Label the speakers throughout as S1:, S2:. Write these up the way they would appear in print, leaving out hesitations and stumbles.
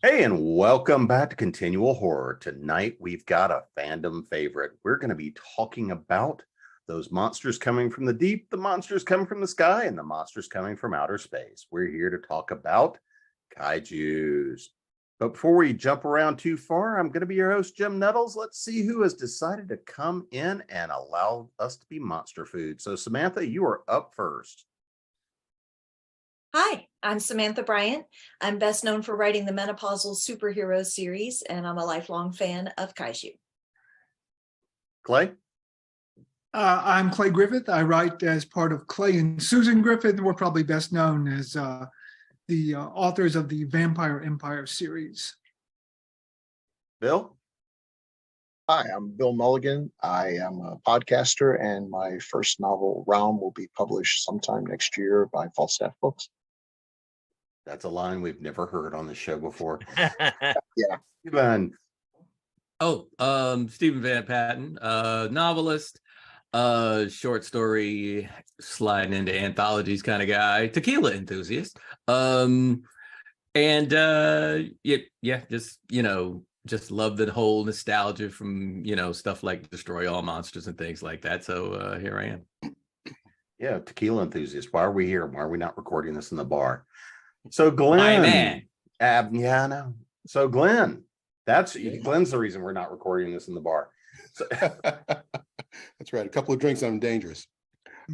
S1: Hey, and welcome back to Continual Horror. Tonight, we've got a fandom favorite. We're going to be talking about those monsters coming from the deep, the monsters coming from the sky, and the monsters coming from outer space. We're here to talk about kaijus. But before we jump around too far, I'm going to be your host, Jim Nettles. Let's see who has decided to come in and allow us to be monster food. So, Samantha, you are up first.
S2: Hi, I'm Samantha Bryant. I'm best known for writing the Menopausal Superheroes series, and I'm a lifelong fan of Kaiju.
S1: Clay?
S3: I'm Clay Griffith. I write as part of Clay and Susan Griffith. We're probably best known as the authors of the Vampire Empire series.
S1: Bill?
S4: Hi, I'm Bill Mulligan. I am a podcaster, and my first novel, Realm, will be published sometime next year by Falstaff Books.
S1: That's a line we've never heard on the show before.
S4: Yeah.
S1: Steven.
S5: Stephen Van Patten, novelist, short story sliding into anthologies kind of guy, tequila enthusiast. Just love the whole nostalgia from, stuff like Destroy All Monsters and things like that. So here I am.
S1: Yeah, tequila enthusiast. Why are we here? Why are we not recording this in the bar? So Glenn, I know. So Glenn, Glenn's the reason we're not recording this in the bar. So,
S6: that's right. A couple of drinks, I'm dangerous.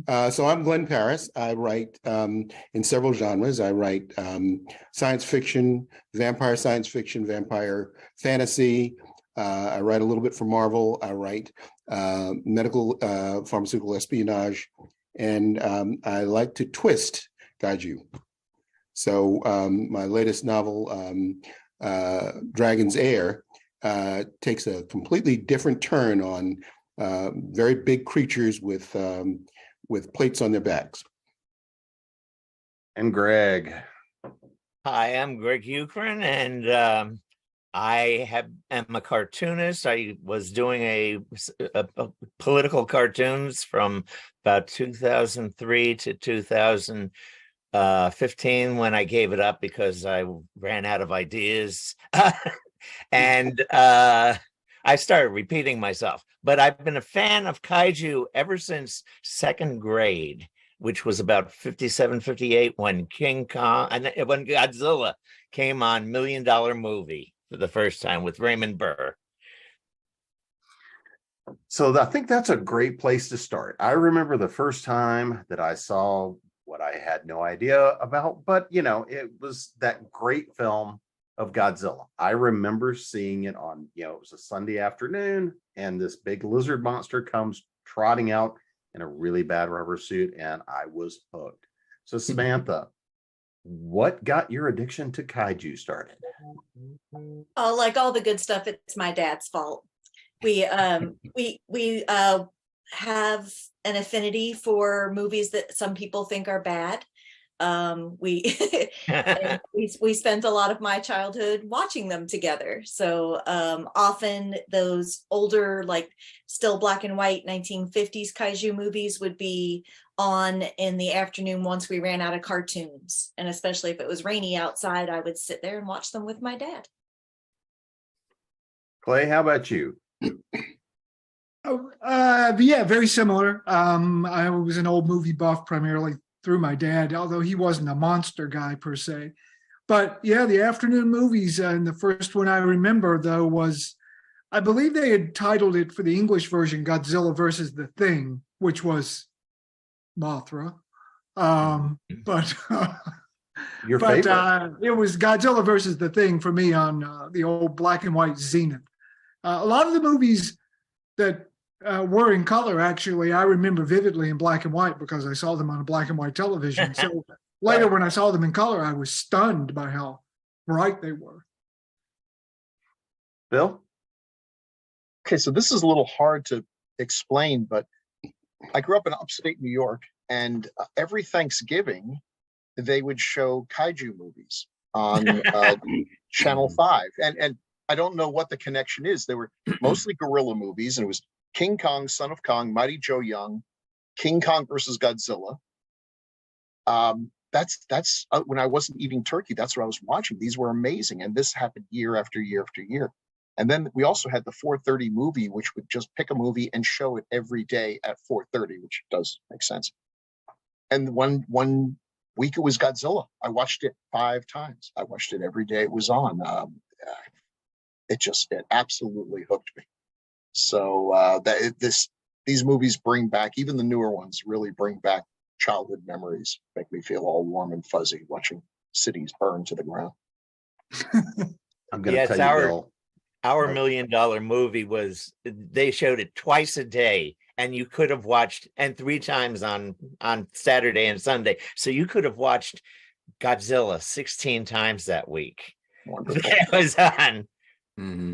S6: So I'm Glenn Parris. I write in several genres. I write science fiction, vampire fantasy. I write a little bit for Marvel. I write medical, pharmaceutical espionage, and I like to twist kaiju. So my latest novel, Dragon's Heir, takes a completely different turn on very big creatures with plates on their backs.
S1: And Greg.
S7: Hi, I'm Greg Uchrin, and I am a cartoonist. I was doing a political cartoons from about 2003 to 2015 when I gave it up because I ran out of ideas. And I started repeating myself. But I've been a fan of kaiju ever since second grade, which was about 57, 58 when King Kong and when Godzilla came on $1 Million Movie for the first time with Raymond Burr.
S1: So I think that's a great place to start. I remember the first time that I saw what I had no idea about, but it was that great film of Godzilla. I remember seeing it on, it was a Sunday afternoon, and this big lizard monster comes trotting out in a really bad rubber suit, and I was hooked. So Samantha, what got your addiction to kaiju started?
S2: Oh, like all the good stuff, it's my dad's fault. We have an affinity for movies that some people think are bad. We spent a lot of my childhood watching them together. So often those older, like still black and white 1950s kaiju movies would be on in the afternoon once we ran out of cartoons. And especially if it was rainy outside, I would sit there and watch them with my dad.
S1: Clay, how about you?
S3: Yeah, very similar. I was an old movie buff primarily through my dad, although he wasn't a monster guy per se. But yeah, the afternoon movies, and the first one I remember though was, I believe they had titled it for the English version, Godzilla versus the Thing, which was Mothra. But
S1: Your favorite?
S3: It was Godzilla versus the Thing for me on the old black and white Zenith. A lot of the movies that were in color, actually, I remember vividly in black and white because I saw them on a black and white television. So later when I saw them in color, I was stunned by how bright they were.
S1: Bill?
S4: Okay, so this is a little hard to explain, but I grew up in upstate New York, and every Thanksgiving, they would show kaiju movies on Channel 5. And I don't know what the connection is. They were mostly gorilla movies, and it was King Kong, Son of Kong, Mighty Joe Young, King Kong versus Godzilla. that's when I wasn't eating turkey, that's what I was watching. These were amazing, and this happened year after year after year. And then we also had the 4:30 movie, which would just pick a movie and show it every day at 4:30, which does make sense. And one week it was Godzilla. I watched it 5 times. I watched it every day it was on. It absolutely hooked me. So these movies bring back, even the newer ones really bring back childhood memories, make me feel all warm and fuzzy watching cities burn to the ground.
S1: I'm going to tell you, Bill.
S7: Our $1 million movie was, they showed it twice a day, and you could have watched, and 3 times on Saturday and Sunday. So you could have watched Godzilla 16 times that week.
S4: Wonderful.
S7: It was on.
S1: Mm-hmm.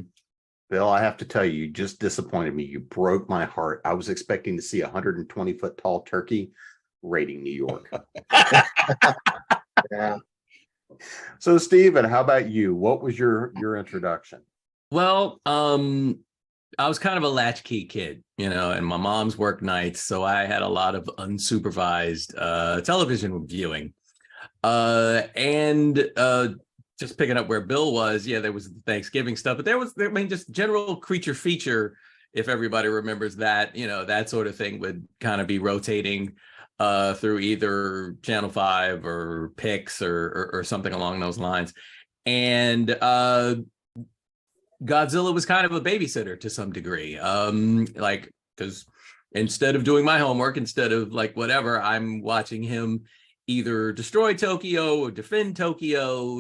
S1: Bill, I have to tell you, you just disappointed me. You broke my heart. I was expecting to see a 120-foot tall turkey raiding New York.
S4: Yeah.
S1: So, Stephen, how about you? What was your introduction?
S5: Well, I was kind of a latchkey kid, and my mom's worked nights, so I had a lot of unsupervised television viewing. And just picking up where Bill was, there was the Thanksgiving stuff, but there was just general creature feature, if everybody remembers that, that sort of thing would kind of be rotating through either Channel 5 or Pix or something along those lines. And Godzilla was kind of a babysitter to some degree, because instead of doing my homework, instead of whatever, I'm watching him either destroy Tokyo or defend Tokyo.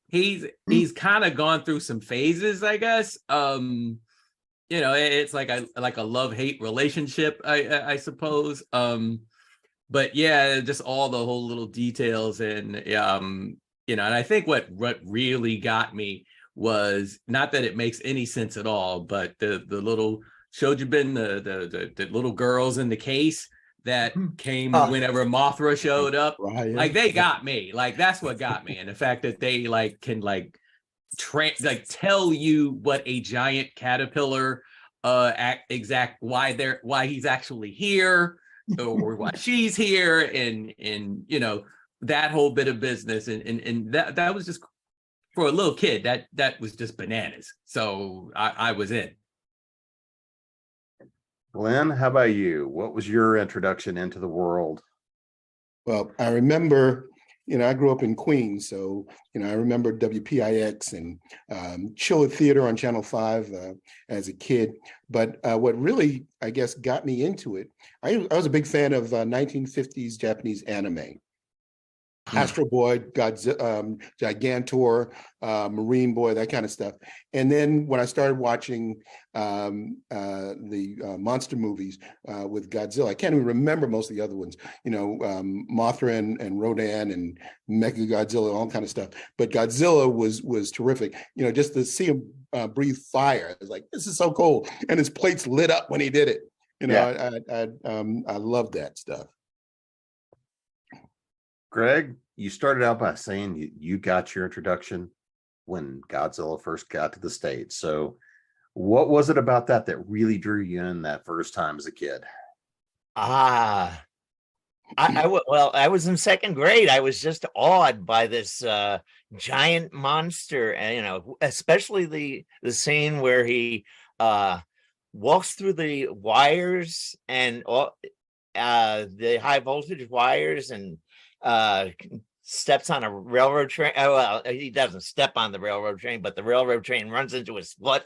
S5: He's kind of gone through some phases, I guess. It's like a love-hate relationship, I suppose. But yeah, just all the whole little details, and and I think what really got me was not that it makes any sense at all, but the little Shojubin, the little girls in the case that came whenever Mothra showed up,
S6: Right.
S5: they got me. That's what got me, and the fact that they can tell you what a giant caterpillar why he's actually here, or why she's here, and that whole bit of business, and that was just, for a little kid, that was just bananas. So I was in.
S1: Glenn, how about you? What was your introduction into the world?
S6: Well, I remember, I grew up in Queens, so, I remember WPIX and Chiller Theater on Channel 5 as a kid. But what really, I guess, got me into it, I was a big fan of 1950s Japanese anime. Astro Boy, Godzilla, Gigantor, Marine Boy, that kind of stuff. And then when I started watching the monster movies with Godzilla, I can't even remember most of the other ones, Mothra and Rodan and Mecha Godzilla, all kind of stuff. But Godzilla was terrific. Just to see him breathe fire, I was like, this is so cool. And his plates lit up when he did it. I love that stuff.
S1: Greg, you started out by saying you got your introduction when Godzilla first got to the States. So what was it about that really drew you in that first time as a kid?
S7: I was in 2nd grade. I was just awed by this giant monster, and especially the scene where he walks through the wires and the high voltage wires and steps on a railroad train. Well, he doesn't step on the railroad train, but the railroad train runs into his foot.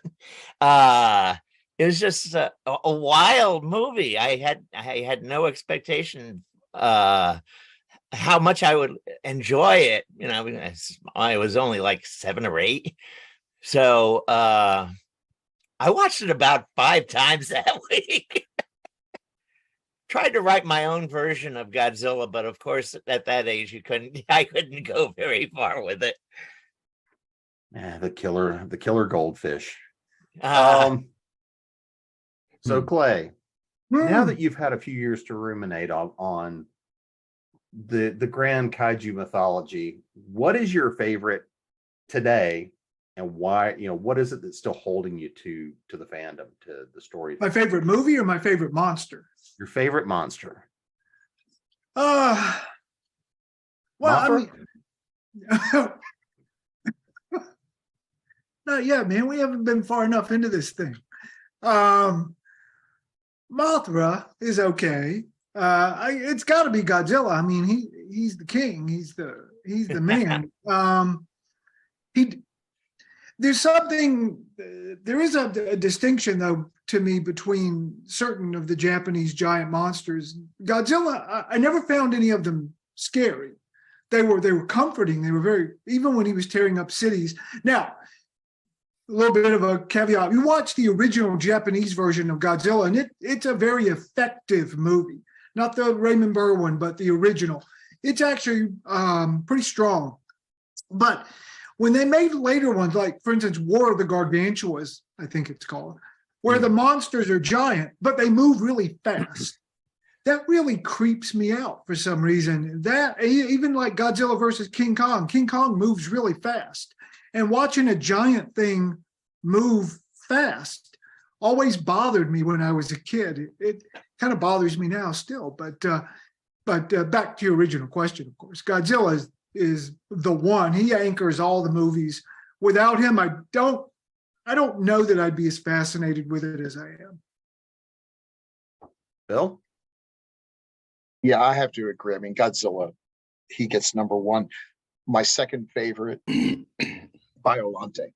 S7: It was just a wild movie. I had no expectation how much I would enjoy it. I was only like 7 or 8, so I watched it about 5 times that week. Tried to write my own version of Godzilla, but of course, at that age, I couldn't go very far with it.
S1: Yeah, the killer goldfish. So Clay, now that you've had a few years to ruminate on the grand kaiju mythology, what is your favorite today, and why? What is it that's still holding you to the fandom, to the story?
S3: My favorite movie or my favorite monster?
S1: Your favorite monster?
S3: Well,
S1: Mothra?
S3: I mean, not yet, man. We haven't been far enough into this thing. Mothra is okay. It's got to be Godzilla. I mean, he's the king. He's the man. There's something. There is a distinction, though, to me between certain of the Japanese giant monsters. Godzilla, I never found any of them scary. They were comforting. They were very, even when he was tearing up cities. Now, a little bit of a caveat. You watch the original Japanese version of Godzilla, and it's a very effective movie. Not the Raymond Burr one, but the original. It's actually pretty strong. But when they made later ones, like, for instance, War of the Gargantuas, I think it's called, where the monsters are giant, but they move really fast. That really creeps me out for some reason. That, even like Godzilla versus King Kong moves really fast. And watching a giant thing move fast always bothered me when I was a kid. It kind of bothers me now still. But back to your original question, of course, Godzilla is the one. He anchors all the movies. Without him, I don't know that I'd be as fascinated with it as I am.
S1: Bill?
S4: Yeah, I have to agree. I mean, Godzilla, he gets number one. My second favorite, Biolante.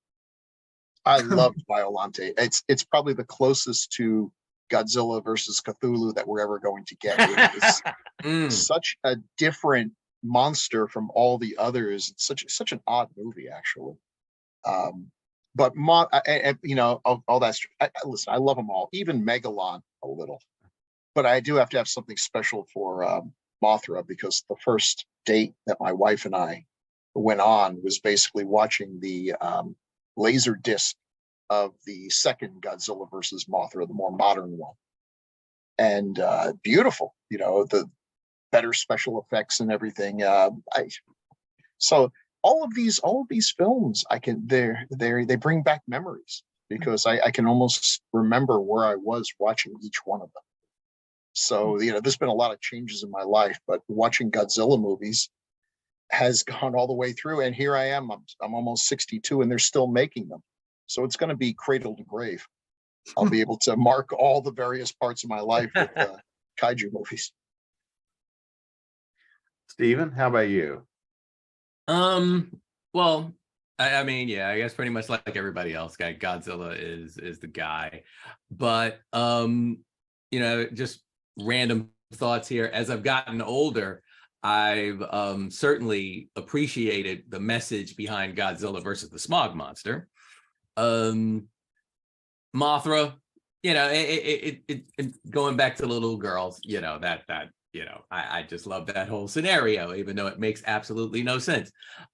S4: I loved Biolante. It's probably the closest to Godzilla versus Cthulhu that we're ever going to get. It is such a different monster from all the others. It's such an odd movie, actually. But you know, all that's listen. I love them all, even Megalon a little. But I do have to have something special for Mothra, because the first date that my wife and I went on was basically watching the laser disc of the second Godzilla versus Mothra, the more modern one. And beautiful, you know, the better special effects and everything. So all of these films, they bring back memories, because I can almost remember where I was watching each one of them. So, you know, there's been a lot of changes in my life, but watching Godzilla movies has gone all the way through. And here I am, I'm almost 62 and they're still making them. So it's going to be cradle to grave. I'll be able to mark all the various parts of my life with Kaiju movies.
S1: Steven, how about you?
S5: Well, I mean, yeah, I guess pretty much like everybody else, Godzilla is the guy. But you know, just random thoughts here. As I've gotten older, I've certainly appreciated the message behind Godzilla versus the Smog Monster. Mothra, you know, it going back to the little girls, you know, that you know, I just love that whole scenario, even though it makes absolutely no sense.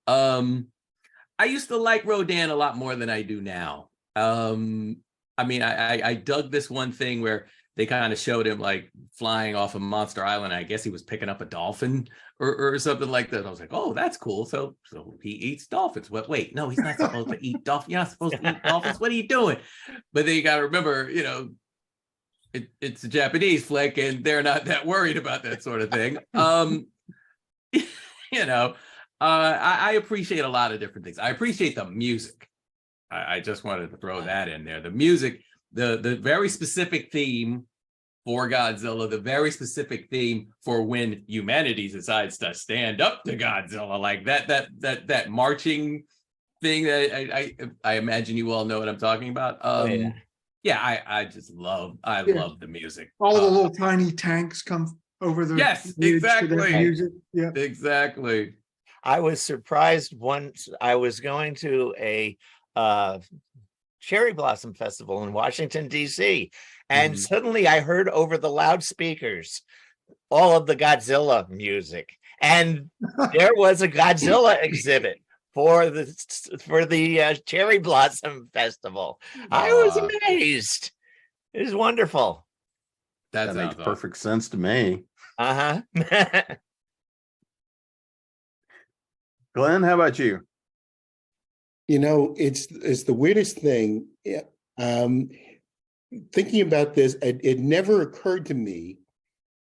S5: I used to like Rodan a lot more than I do now. I mean, I dug this one thing where they kind of showed him like flying off of Monster Island. I guess he was picking up a dolphin or something like that. I was like, oh, that's cool. So he eats dolphins. Wait, no, he's not supposed to eat dolphins. You're not supposed to eat dolphins. What are you doing? But then you got to remember, you know, it's a Japanese flick and they're not that worried about that sort of thing. You know, I appreciate a lot of different things. I appreciate the music. I just wanted to throw that in there. The music, the very specific theme for Godzilla, the very specific theme for when humanity decides to stand up to Godzilla, like that marching thing that I imagine you all know what I'm talking about. I just love the music.
S3: All the little tiny tanks come over the
S5: yes, exactly.
S3: Music. Yeah,
S5: exactly.
S7: I was surprised once I was going to a Cherry Blossom Festival in Washington, D.C. And suddenly I heard over the loudspeakers all of the Godzilla music. And there was a Godzilla exhibit for the Cherry Blossom Festival. I was amazed. It was wonderful.
S1: That makes perfect sense to me.
S7: Uh-huh.
S1: Glenn, how about you?
S6: You know, it's the weirdest thing. Thinking about this, it never occurred to me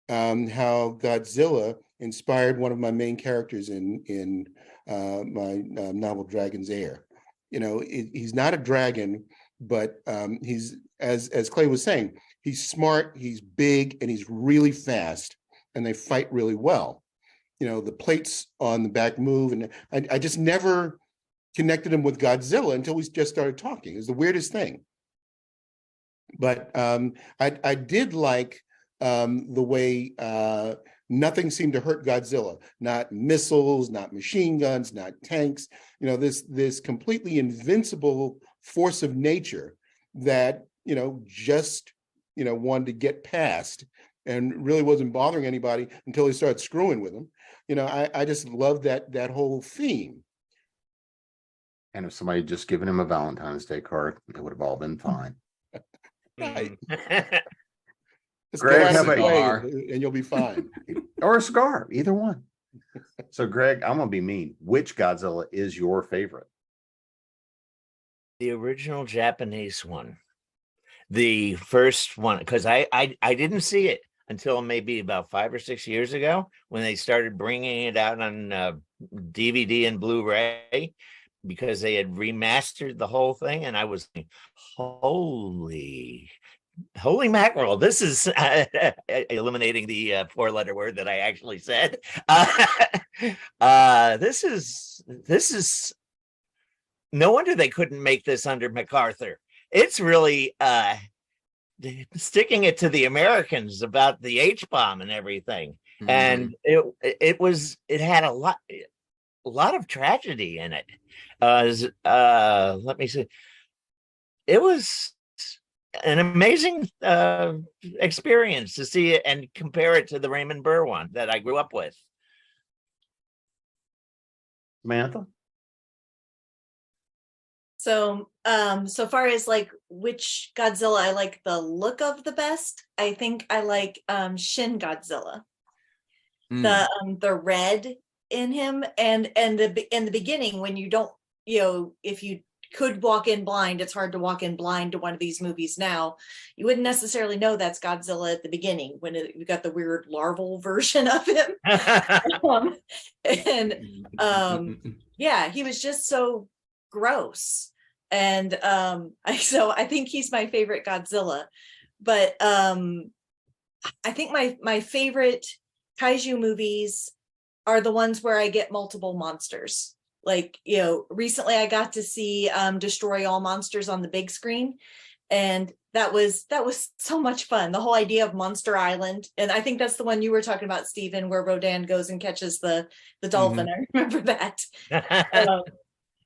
S6: how Godzilla inspired one of my main characters in my novel Dragon's Heir. You know, he's not a dragon, but he's, as Clay was saying, he's smart, he's big, and he's really fast, and they fight really well. You know, the plates on the back move, and I just never connected him with Godzilla until we just started talking. It was the weirdest thing. But I did like the way nothing seemed to hurt Godzilla. Not missiles, not machine guns, not tanks. You know, this completely invincible force of nature that, you know, just, you know, wanted to get past and really wasn't bothering anybody until he started screwing with them. You know, I just love that whole theme.
S1: And if somebody had just given him a Valentine's Day card, it would have all been fine.
S6: Right. Just
S1: Greg,
S6: get out
S1: how
S6: of the
S1: about
S6: way
S5: you?
S6: and you'll be fine.
S1: Or a cigar, either one. So, Greg, I'm gonna be mean. Which Godzilla is your favorite?
S7: The original Japanese one, the first one, because I didn't see it until maybe about 5 or 6 years ago when they started bringing it out on DVD and Blu-ray, because they had remastered the whole thing, and I was like, holy mackerel, this is eliminating the 4-letter word that I actually said. This is no wonder they couldn't make this under MacArthur. It's really sticking it to the Americans about the H-bomb and everything. Mm-hmm. And it had a lot of tragedy in it. Let me see. It was an amazing experience to see it and compare it to the Raymond Burr one that I grew up with.
S1: Samantha?
S2: So, so far as like which Godzilla I like the look of the best, I think I like Shin Godzilla. The red in him, and in the beginning, when you don't, you know, if you could walk in blind, it's hard to walk in blind to one of these movies now. You wouldn't necessarily know that's Godzilla at the beginning when you got the weird larval version of him. Yeah, he was just so gross. And so I think he's my favorite Godzilla. But I think my favorite Kaiju movies are the ones where I get multiple monsters. Like, you know, recently I got to see Destroy All Monsters on the big screen, and that was so much fun. The whole idea of Monster Island, and I think that's the one you were talking about, Stephen, where Rodan goes and catches the dolphin. I remember that.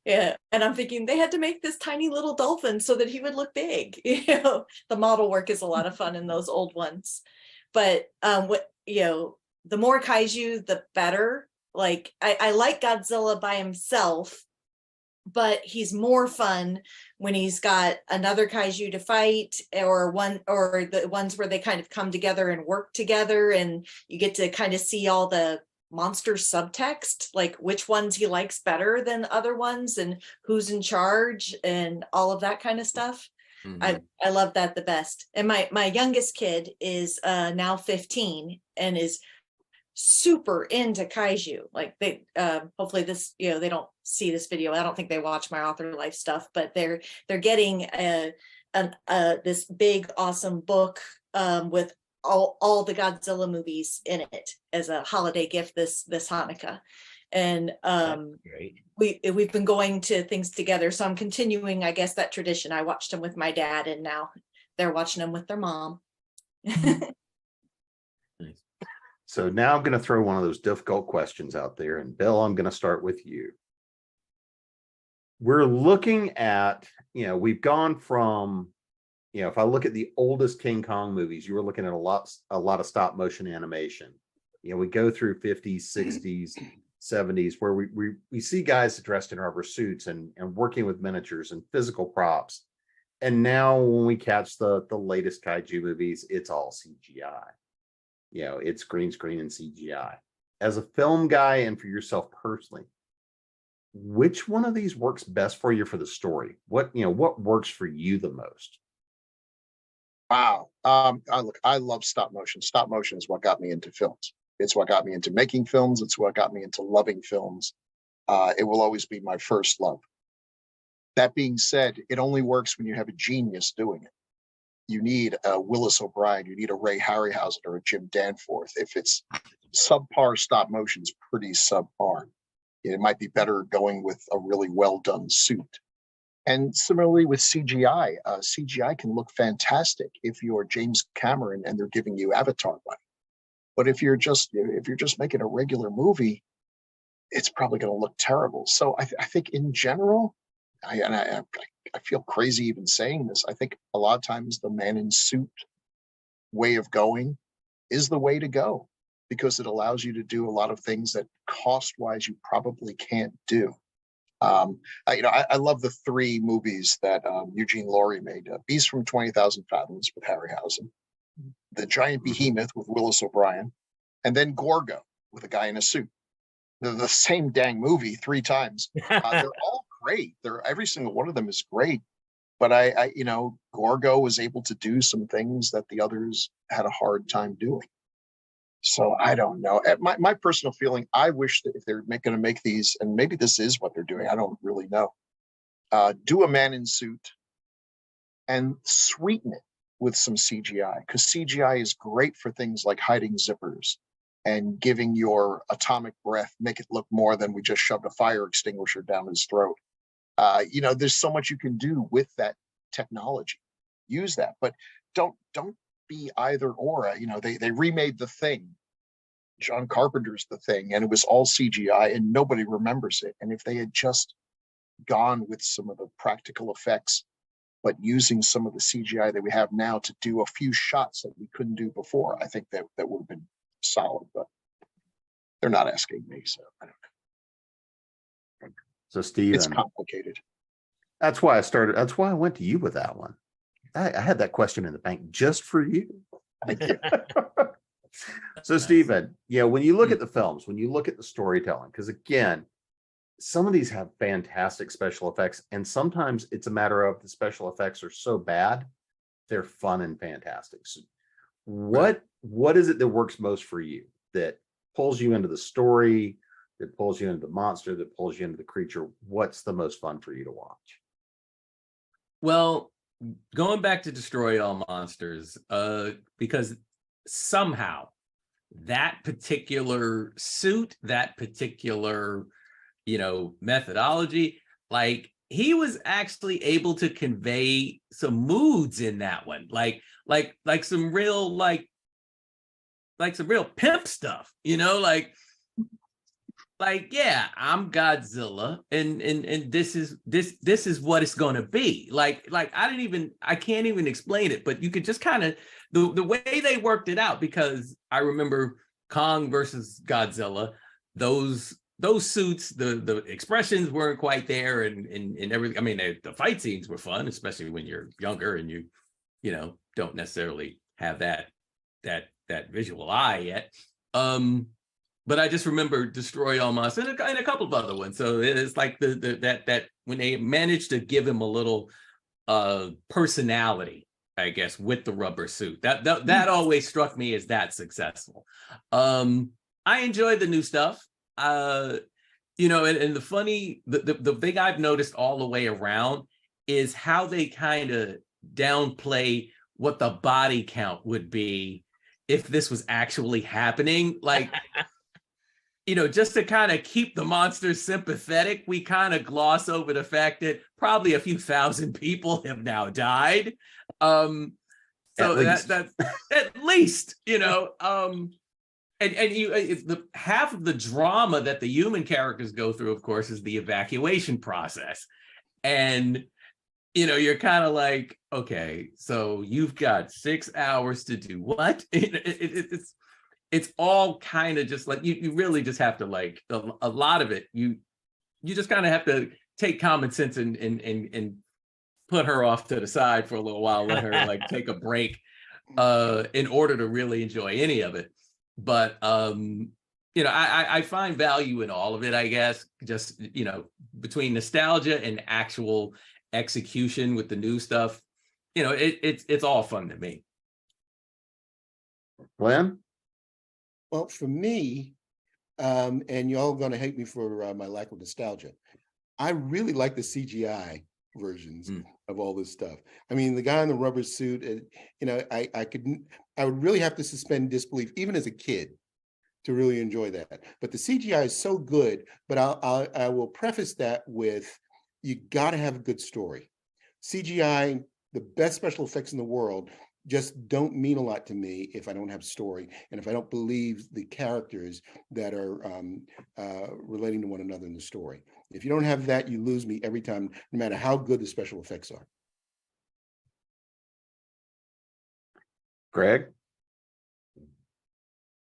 S2: Yeah, and I'm thinking they had to make this tiny little dolphin so that he would look big. You know, the model work is a lot of fun in those old ones. But what, you know, the more Kaiju, the better. Like I like Godzilla by himself, but he's more fun when he's got another Kaiju to fight, or the ones where they kind of come together and work together, and you get to kind of see all the monster subtext, like which ones he likes better than other ones and who's in charge and all of that kind of stuff. Mm-hmm. I love that the best. And my youngest kid is now 15 and is super into Kaiju. Like they hopefully this, you know, they don't see this video. I don't think they watch my author life stuff, but they're getting this big awesome book with all the Godzilla movies in it as a holiday gift this Hanukkah. And we've been going to things together, so I'm continuing, I guess, that tradition. I watched them with my dad, and now they're watching them with their mom.
S1: So now I'm going to throw one of those difficult questions out there, and Bill, I'm going to start with you. We're looking at, you know, we've gone from, you know, if I look at the oldest King Kong movies, you were looking at a lot of stop motion animation. You know, we go through 50s, 60s, 70s, where we see guys dressed in rubber suits and working with miniatures and physical props. And now when we catch the latest Kaiju movies, it's all CGI. You know, it's green screen and CGI. As a film guy and for yourself personally, which one of these works best for you for the story? What works for you the most?
S4: Wow. Look, I love stop motion. Stop motion is what got me into films. It's what got me into making films. It's what got me into loving films. It will always be my first love. That being said, it only works when you have a genius doing it. You need a Willis O'Brien, you need a Ray Harryhausen or a Jim Danforth. If it's subpar stop motion, is pretty subpar. It might be better going with a really well done suit. And similarly with CGI, CGI can look fantastic if you're James Cameron and they're giving you Avatar money. But if you're just making a regular movie, it's probably going to look terrible. So I think in general, I feel crazy even saying this. I think a lot of times the man in suit way of going is the way to go, because it allows you to do a lot of things that cost-wise you probably can't do. I love the 3 movies that Eugene Laurie made: Beast from 20,000 Fathoms with Harryhausen, The Giant Behemoth with Willis O'Brien, and then Gorgo with a guy in a suit. They're the same dang movie 3 times. They're all great. Every single one of them is great. But I Gorgo was able to do some things that the others had a hard time doing. So I don't know. My personal feeling, I wish that if they're going to make these, and maybe this is what they're doing, I don't really know, do a man in suit and sweeten it with some CGI, because CGI is great for things like hiding zippers and giving your atomic breath, make it look more than we just shoved a fire extinguisher down his throat. There's so much you can do with that technology. Use that, but don't be either or. They remade The Thing, John Carpenter's The Thing, and it was all CGI and nobody remembers it. And if they had just gone with some of the practical effects, but using some of the CGI that we have now to do a few shots that we couldn't do before, I think that would have been solid. But they're not asking me, so I don't know.
S1: So Steve,
S4: It's complicated.
S1: That's why I went to you with that one. I had that question in the bank just for you.
S4: Thank you.
S1: So Stephen, when you look at the films, when you look at the storytelling, because again, some of these have fantastic special effects, and sometimes it's a matter of the special effects are so bad, they're fun and fantastic. So what is it that works most for you, that pulls you into the story, that pulls you into the monster, that pulls you into the creature? What's the most fun for you to watch?
S5: Well, going back to Destroy All Monsters, because somehow that particular suit, that particular, methodology, like he was actually able to convey some moods in that one, like some real, like some real pimp stuff, yeah, I'm Godzilla, and this is what it's going to be. I can't even explain it, but you could just kind of the way they worked it out, because I remember Kong versus Godzilla, those suits, the expressions weren't quite there, and everything. I mean, the fight scenes were fun, especially when you're younger and you don't necessarily have that visual eye yet. But I just remember Destroy All Monsters and a couple of other ones. So it's like that when they managed to give him a little personality, I guess, with the rubber suit, that always struck me as that successful. I enjoyed the new stuff. And the thing I've noticed all the way around is how they kind of downplay what the body count would be if this was actually happening. Like, just to kind of keep the monsters sympathetic, we kind of gloss over the fact that probably a few thousand people have now died. So that's at least, and the half of the drama that the human characters go through, of course, is the evacuation process. And, you're kind of like, okay, so you've got 6 hours to do what? It's all kind of just like, you really just have to, like, a lot of it, you just kind of have to take common sense and put her off to the side for a little while, let her like take a break in order to really enjoy any of it. But I find value in all of it, I guess, just between nostalgia and actual execution with the new stuff, it's all fun to me.
S1: Glenn?
S6: Well, for me, and y'all going to hate me for my lack of nostalgia, I really like the CGI versions of all this stuff. I mean, the guy in the rubber suit, I would really have to suspend disbelief, even as a kid, to really enjoy that. But the CGI is so good, but I will preface that with, you got to have a good story. CGI, the best special effects in the world, just don't mean a lot to me if I don't have story and if I don't believe the characters that are relating to one another in the story. If you don't have that, you lose me every time, no matter how good the special effects are.
S1: Greg?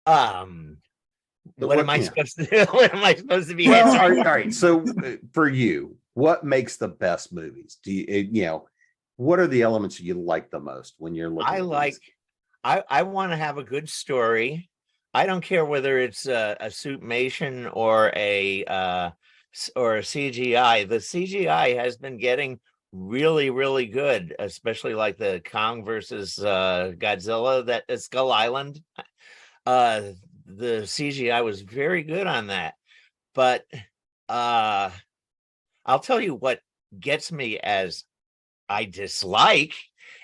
S7: What am I supposed to do? What am I supposed to be
S1: Well,
S7: answering?
S1: all right. So for you, what makes the best movies? Do you, what are the elements you like the most when you're looking at these?
S7: I want to have a good story. I don't care whether it's a suitmation or a CGI. The CGI has been getting really, really good, especially like the Kong versus Godzilla, that Skull Island. The CGI was very good on that. But I'll tell you what gets me as I dislike.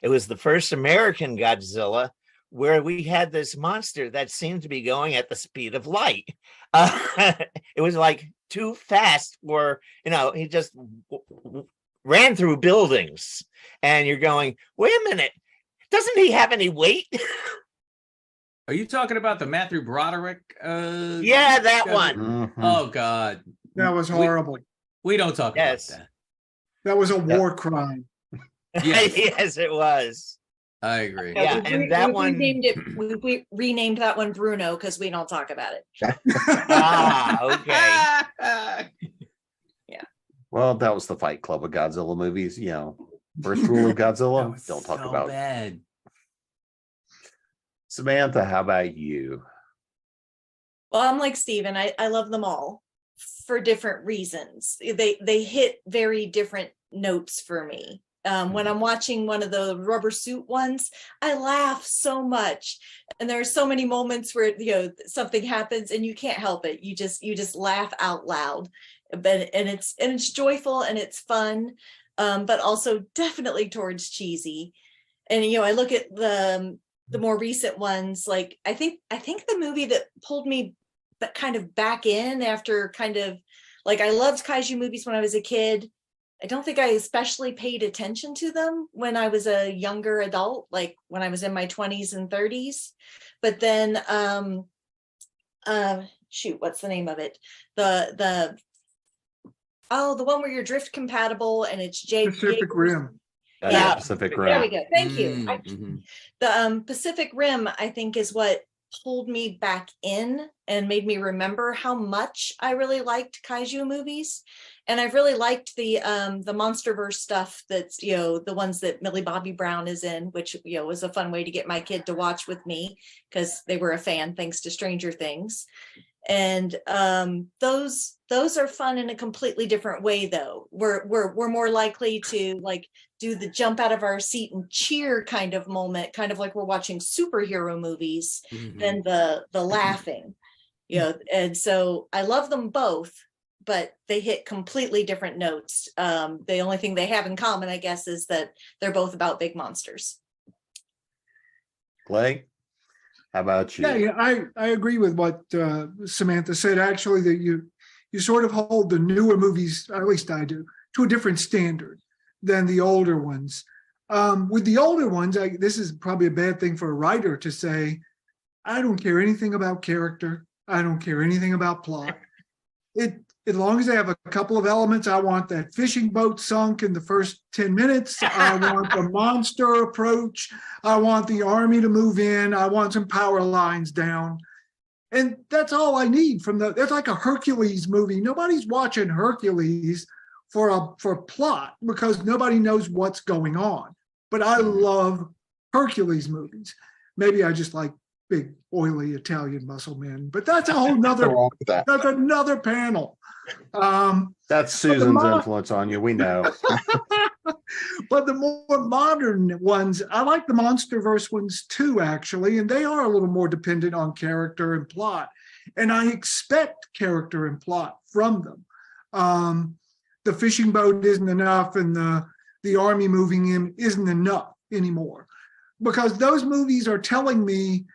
S7: It was the first American Godzilla, where we had this monster that seemed to be going at the speed of light. It was like too fast for, he just ran through buildings. And you're going, wait a minute, doesn't he have any weight?
S5: Are you talking about the Matthew Broderick?
S7: Yeah, that one.
S1: Mhm.
S5: Oh, God.
S3: That was horrible.
S5: We don't talk about that.
S3: That was a war crime.
S5: Yes.
S7: Yes, it was.
S5: I agree.
S7: Yeah, and that one
S2: we renamed that one Bruno because we don't talk about it.
S7: Okay.
S1: Well, that was the Fight Club of Godzilla movies. First rule of Godzilla: don't talk
S5: so
S1: about it.
S5: bad.
S1: Samantha, how about you?
S2: Well, I'm like Steven. I love them all for different reasons. They hit very different notes for me. When I'm watching one of the rubber suit ones, I laugh so much, and there are so many moments where something happens and you can't help it. You just laugh out loud, and it's joyful and it's fun, but also definitely towards cheesy. And I look at the more recent ones, like I think the movie that pulled me kind of back in after kind of like, I loved Kaiju movies when I was a kid. I don't think I especially paid attention to them when I was a younger adult, like when I was in my 20s and 30s. But then, what's the name of it? The one where you're drift compatible and it's
S3: Pacific Rim.
S2: Yeah,
S1: Pacific Rim.
S2: There we go. Thank you.
S5: Mm-hmm.
S2: The Pacific Rim, I think, is what pulled me back in and made me remember how much I really liked Kaiju movies. And I've really liked the MonsterVerse stuff that's, the ones that Millie Bobby Brown is in, which, was a fun way to get my kid to watch with me because they were a fan thanks to Stranger Things. And those are fun in a completely different way, though. We're more likely to like do the jump out of our seat and cheer kind of moment, kind of like we're watching superhero movies, than the laughing. And so I love them both, but they hit completely different notes. The only thing they have in common, I guess, is that they're both about big monsters.
S1: Clay, how about you?
S3: Yeah, I agree with what Samantha said. Actually, that you sort of hold the newer movies, at least I do, to a different standard than the older ones. With the older ones, this is probably a bad thing for a writer to say, I don't care anything about character. I don't care anything about plot. As long as they have a couple of elements, I want that fishing boat sunk in the first 10 minutes. I want the monster approach. I want the army to move in. I want some power lines down. And that's all I need that's like a Hercules movie. Nobody's watching Hercules for plot because nobody knows what's going on. But I love Hercules movies. Maybe I just like big, oily Italian muscle men, but that's a whole nother, that's another panel.
S1: That's Susan's influence on you. We know.
S3: But the more modern ones, I like the MonsterVerse ones too, actually, and they are a little more dependent on character and plot. And I expect character and plot from them. The fishing boat isn't enough, and the army moving in isn't enough anymore, because those movies are telling me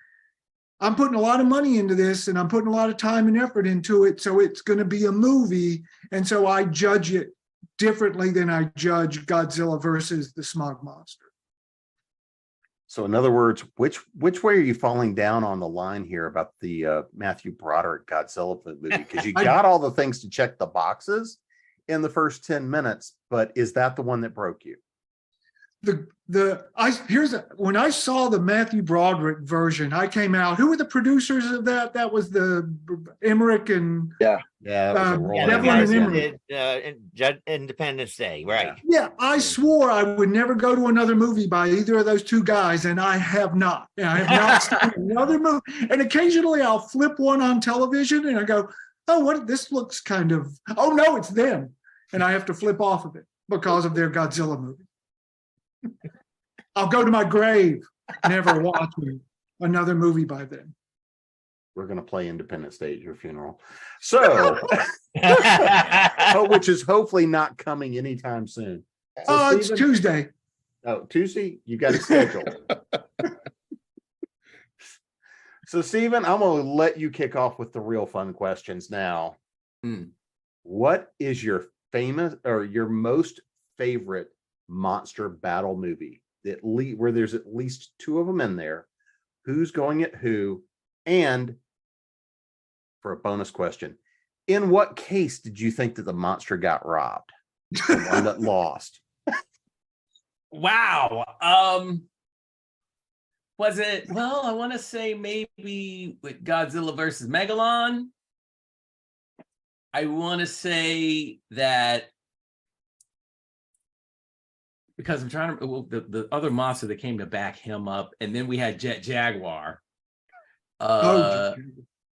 S3: I'm putting a lot of money into this and I'm putting a lot of time and effort into it, so it's going to be a movie, and so I judge it differently than I judge Godzilla versus the Smog Monster.
S1: So in other words, which way are you falling down on the line here about the Matthew Broderick Godzilla movie? Because you got all the things to check the boxes in the first 10 minutes, but is that the one that broke you? When I saw the Matthew Broderick version, I came out. Who were the producers of that? That was the Emmerich and that was a rolling
S3: Devlin and Emmerich.
S7: Independence Day, right?
S3: Yeah, I swore I would never go to another movie by either of those two guys, and I have not. And I have not seen another movie. And occasionally I'll flip one on television and I go, oh, what? This looks kind of, oh no, it's them. And I have to flip off of it because of their Godzilla movie. I'll go to my grave never watching another movie by them.
S1: We're going to play Independence Day at your funeral. So, which is hopefully not coming anytime soon. So
S3: it's Tuesday.
S1: Oh, Tuesday? You got it scheduled. So, Stephen, I'm going to let you kick off with the real fun questions now. What is your your most favorite monster battle movie where there's at least two of them in there? Who's going at who? And for a bonus question, in what case did you think that the monster got robbed? The one that lost.
S5: Wow. Was it, well, I want to say maybe with Godzilla versus Megalon. I want to say that because I'm trying to, well, the other monster that came to back him up, and then we had Jet Jaguar.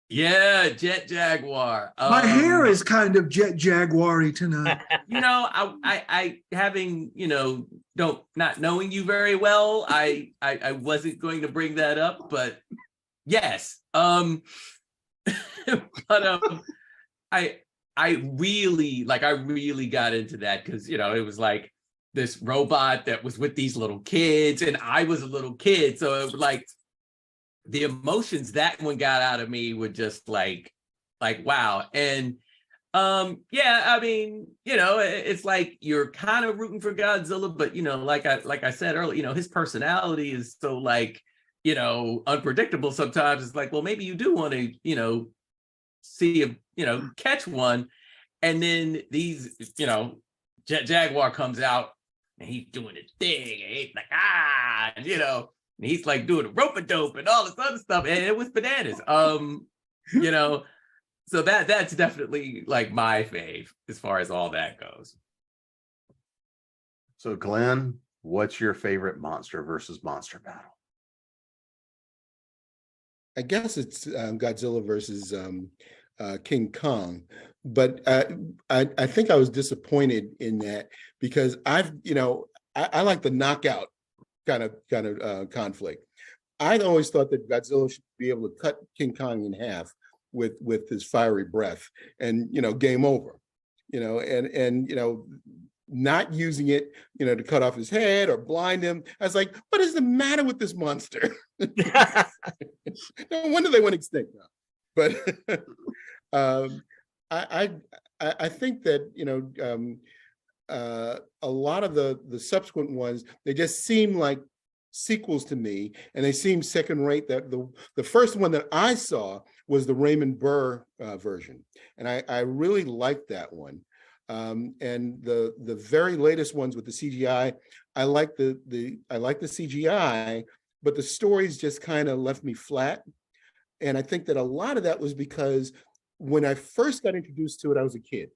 S5: Yeah, Jet Jaguar.
S3: My hair is kind of Jet Jaguar-y tonight.
S5: I having, not knowing you very well, I wasn't going to bring that up, but yes. But I really got into that because, it was like this robot that was with these little kids, and I was a little kid. So it was like the emotions that one got out of me were just like, wow. And it's like you're kind of rooting for Godzilla, but like I said earlier, his personality is so unpredictable sometimes. It's like, well, maybe you do want to, see him, catch one. And then these, Jet Jaguar comes out and he's doing his thing, and he's like, and he's like doing a rope-a-dope and all this other stuff, and it was bananas. So that's definitely like my fave as far as all that goes.
S1: So Glenn, what's your favorite monster versus monster battle?
S6: I guess it's Godzilla versus King Kong, but I think I was disappointed in that because I like the knockout kind of conflict. I'd always thought that Godzilla should be able to cut King Kong in half with his fiery breath, and game over. Not using it, to cut off his head or blind him. I was like, what is the matter with this monster? No wonder they went extinct now. But I think that a lot of the subsequent ones, they just seem like sequels to me, and they seem second rate. That the first one that I saw was the Raymond Burr version, and I really liked that one. And the very latest ones with the CGI, I like the CGI, but the stories just kind of left me flat. And I think that a lot of that was because when I first got introduced to it, I was a kid.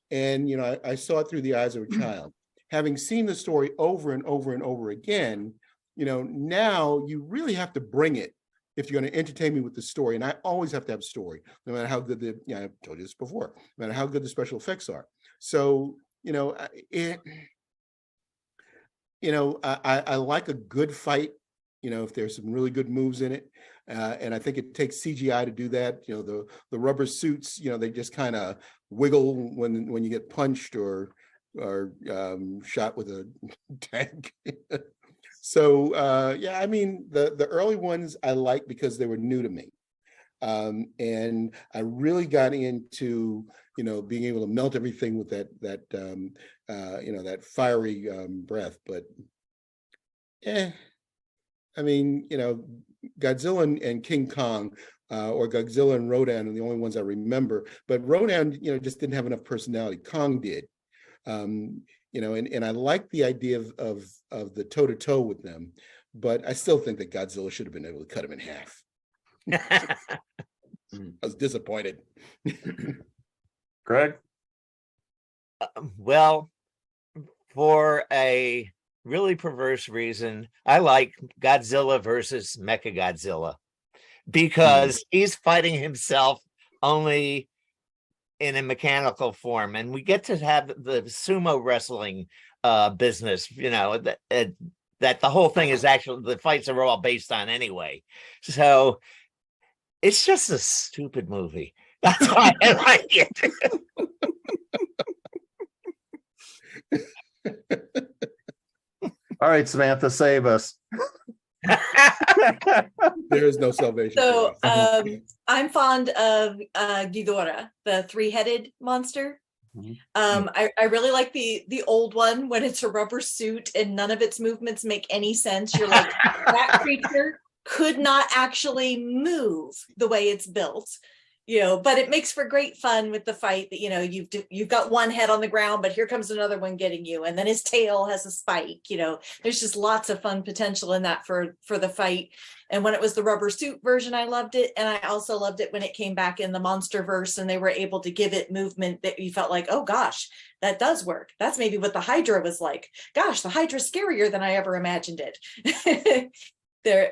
S6: And, I saw it through the eyes of a child. Having seen the story over and over and over again, now you really have to bring it if you're going to entertain me with the story. And I always have to have a story, no matter how good I've told you this before, no matter how good the special effects are. So, I like a good fight, if there's some really good moves in it. And I think it takes CGI to do that. The rubber suits, they just kind of wiggle when you get punched or shot with a tank. So I mean, the early ones I like because they were new to me. And I really got into, being able to melt everything with that fiery breath. But I mean, Godzilla and King Kong, or Godzilla and Rodan are the only ones I remember. But Rodan, just didn't have enough personality. Kong did. And I like the idea of the toe-to-toe with them, but I still think that Godzilla should have been able to cut him in half. I was disappointed.
S1: Greg?
S7: Well, for a really perverse reason, I like Godzilla versus Mechagodzilla because he's fighting himself only in a mechanical form, and we get to have the sumo wrestling business, that the whole thing is actually, the fights are all based on anyway. So it's just a stupid movie. That's why I like it.
S1: All right, Samantha, save us.
S6: There is no salvation.
S2: So I'm fond of Ghidorah, the three-headed monster. I really like the old one when it's a rubber suit and none of its movements make any sense. You're like, that creature could not actually move the way it's built. But it makes for great fun with the fight that, you've got one head on the ground, but here comes another one getting you. And then his tail has a spike, there's just lots of fun potential in that for the fight. And when it was the rubber suit version, I loved it. And I also loved it when it came back in the monster verse and they were able to give it movement that you felt like, oh gosh, that does work. That's maybe what the Hydra was like. Gosh, the Hydra's scarier than I ever imagined it. There,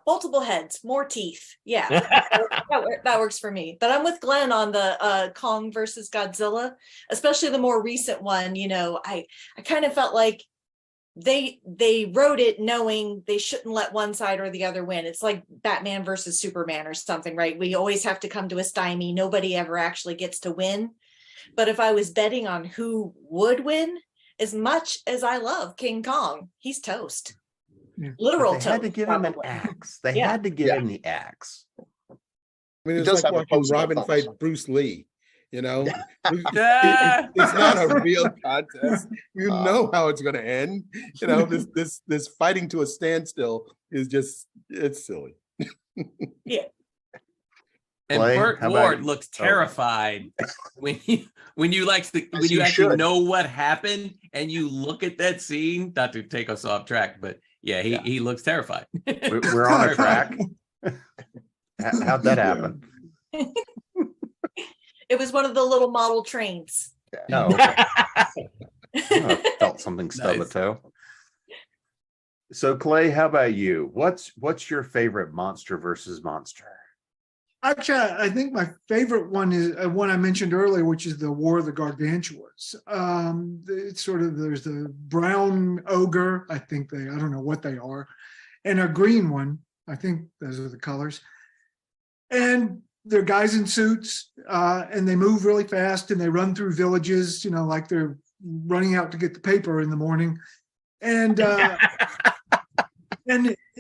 S2: multiple heads, more teeth. Yeah, that works for me. But I'm with Glenn on the Kong versus Godzilla, especially the more recent one. I kind of felt like they wrote it knowing they shouldn't let one side or the other win. It's like Batman versus Superman or something, right? We always have to come to a stymie. Nobody ever actually gets to win. But if I was betting on who would win, as much as I love King Kong, he's toast. Literal toast.
S1: They had to give him an axe. They had to give him the axe.
S6: I mean, it's like watching Robin fight Bruce Lee. It's not a real contest. You know how it's going to end. This fighting to a standstill is it's silly.
S2: Yeah.
S5: And
S1: Clay,
S5: Burt Ward looks terrified when you actually know what happened and you look at that scene. Not to take us off track, but he looks terrified.
S1: We're on a track. How'd that happen?
S2: It was one of the little model trains.
S1: No. I felt something stub a toe. So Clay, how about you? What's your favorite monster versus monster?
S3: Actually, I think my favorite one is one I mentioned earlier, which is the War of the Gargantuas. It's sort of, there's the brown ogre, I don't know what they are, and a green one. I think those are the colors. And they're guys in suits, and they move really fast, and they run through villages, like they're running out to get the paper in the morning. And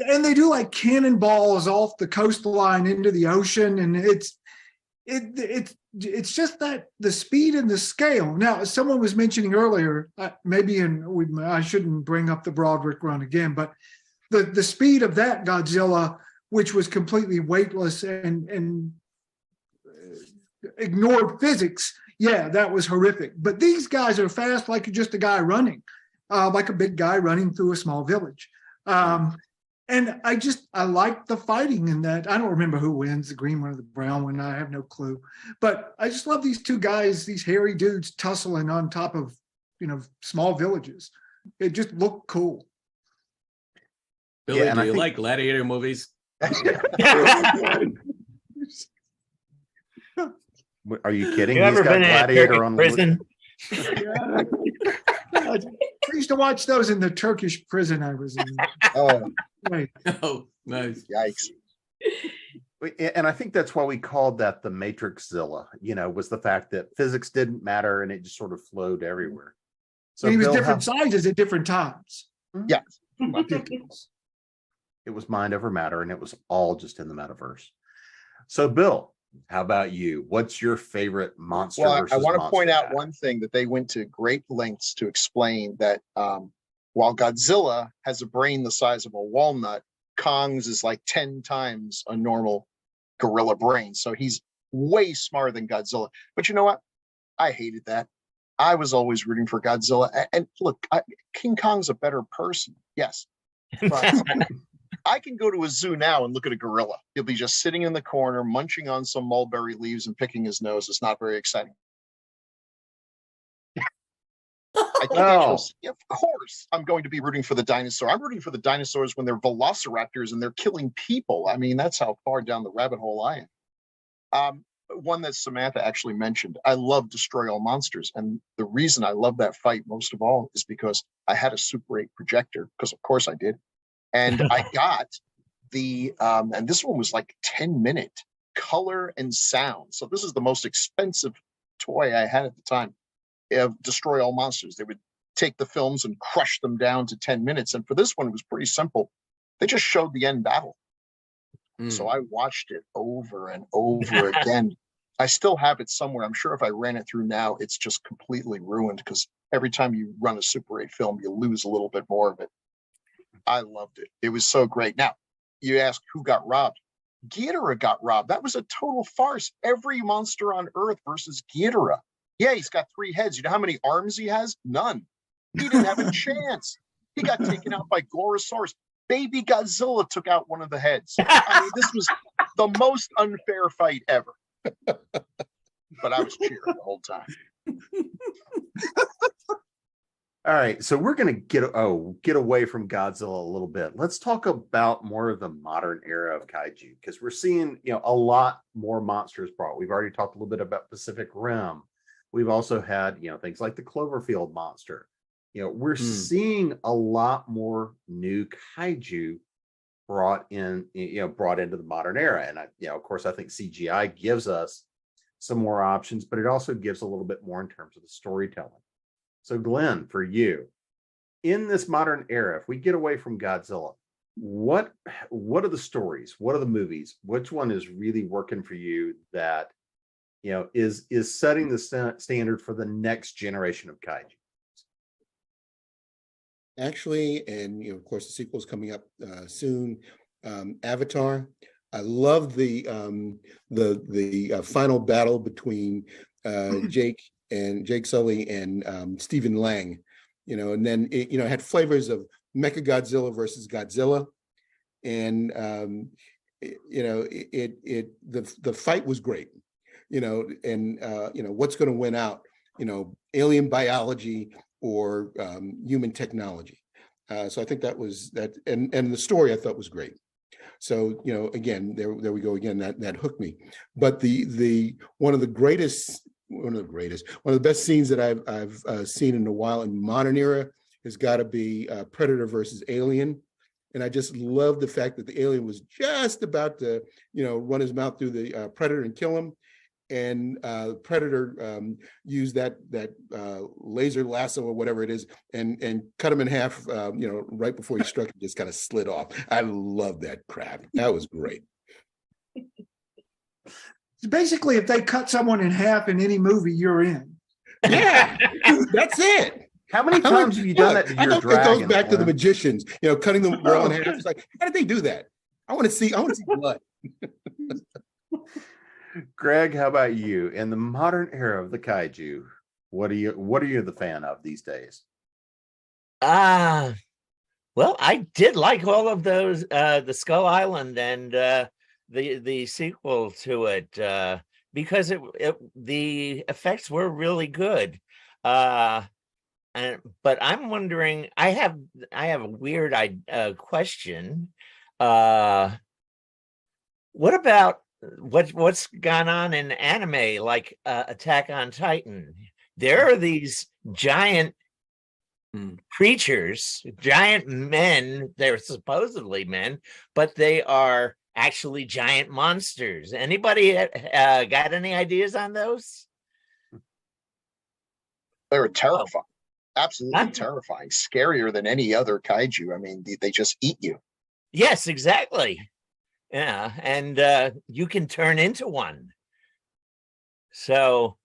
S3: and they do like cannonballs off the coastline into the ocean, and it's just that the speed and the scale. Now, as someone was mentioning earlier, I shouldn't bring up the Broderick run again, but the speed of that Godzilla, which was completely weightless and ignored physics, that was horrific. But these guys are fast like just a guy running, like a big guy running through a small village. And I like the fighting in that. I don't remember who wins, the green one or the brown one. I have no clue. But I just love these two guys, these hairy dudes tussling on top of, small villages. It just looked cool.
S5: Billy, do you like gladiator movies?
S1: Are you kidding?
S7: You ever been in a
S1: gladiator on
S7: prison?
S3: Pretty used to watch those in the Turkish prison I was in.
S4: Oh,
S3: Right.
S5: Oh, nice.
S4: yikes.
S1: And I think that's why we called that the Matrixzilla, was the fact that physics didn't matter and it just sort of flowed everywhere. So
S3: And he was
S1: Bill,
S3: different sizes at different times.
S4: Yeah.
S3: Ridiculous.
S1: it was mind over matter, and it was all just in the metaverse. So Bill, how about you? What's your favorite monster?
S4: Well, I
S1: versus
S4: want to
S1: monster
S4: point out
S1: guy?
S4: one thing that they went to great lengths to explain that while Godzilla has a brain the size of a walnut, Kong's is like 10 times a normal gorilla brain. So he's way smarter than Godzilla. But you know what? I hated that. I was always rooting for Godzilla. And look, King Kong's a better person. Yes. But I can go to a zoo now and look at a gorilla. He'll be just sitting in the corner, munching on some mulberry leaves and picking his nose. It's not very exciting. I think of course, I'm going to be rooting for the dinosaur. I'm rooting for the dinosaurs when they're velociraptors and they're killing people. I mean, that's how far down the rabbit hole I am. One that Samantha actually mentioned. I love Destroy All Monsters. And the reason I love that fight most of all is because I had a Super 8 projector, because of course I did. And I got and this one was like 10-minute color and sound. So this is the most expensive toy I had at the time. Of Destroy All Monsters. They would take the films and crush them down to 10 minutes. And for this one, it was pretty simple. They just showed the end battle. So I watched it over and over again. I still have it somewhere. I'm sure if I ran it through now, it's just completely ruined, because every time you run a Super 8 film, you lose a little bit more of it. I loved it. It was so great. Now, you ask who got robbed. Ghidorah got robbed. That was a total farce. Every monster on Earth versus Ghidorah. Yeah, he's got 3 heads. You know how many arms he has? None. He didn't have a chance. He got taken out by Gorosaurus. Baby Godzilla took out one of the heads. I mean, this was the most unfair fight ever. But I was cheering the whole time.
S1: All right, so we're going to get away from Godzilla a little bit. Let's talk about more of the modern era of kaiju, because we're seeing, a lot more monsters brought. We've already talked a little bit about Pacific Rim. We've also had, things like the Cloverfield monster. We're seeing a lot more new kaiju brought into the modern era. And of course, I think CGI gives us some more options, but it also gives a little bit more in terms of the storytelling. So Glenn, for you, in this modern era, if we get away from Godzilla, what are the stories? What are the movies? Which one is really working for you that is setting the standard for the next generation of kaiju?
S6: Actually, and of course the sequel is coming up soon. Avatar. I love the final battle between Jake Sully and Stephen Lang. And then it had flavors of Mechagodzilla versus Godzilla, and the fight was great. What's going to win out? Alien biology or human technology. So I think that was that, and the story I thought was great. So again, there we go again. That hooked me. But one of the best scenes that I've seen in a while in modern era has got to be Predator versus Alien. And I just love the fact that the alien was just about to, run his mouth through the Predator and kill him. And Predator used that laser lasso or whatever it is and cut him in half, right before he struck him, just kind of slid off. I love that crap. That was great.
S3: Basically, if they cut someone in half in any movie, you're in.
S6: Yeah, that's it.
S1: How many times have you done that to your dragon?
S6: It goes back to the magicians, cutting the girl in half. It's like, how did they do that? I want to see blood.
S1: Greg, how about you? In the modern era of the kaiju, what are you the fan of these days?
S7: Well, I did like all of those, the Skull Island and the sequel to it, because the effects were really good. But I'm wondering, I have a weird question. What about what's gone on in anime like Attack on Titan? There are these giant creatures, giant men. They're supposedly men, but they are actually giant monsters. Anybody got any ideas on those?
S4: They were terrifying, absolutely terrifying, scarier than any other kaiju. I mean, they just eat you.
S7: Yes, exactly. Yeah, and you can turn into one. So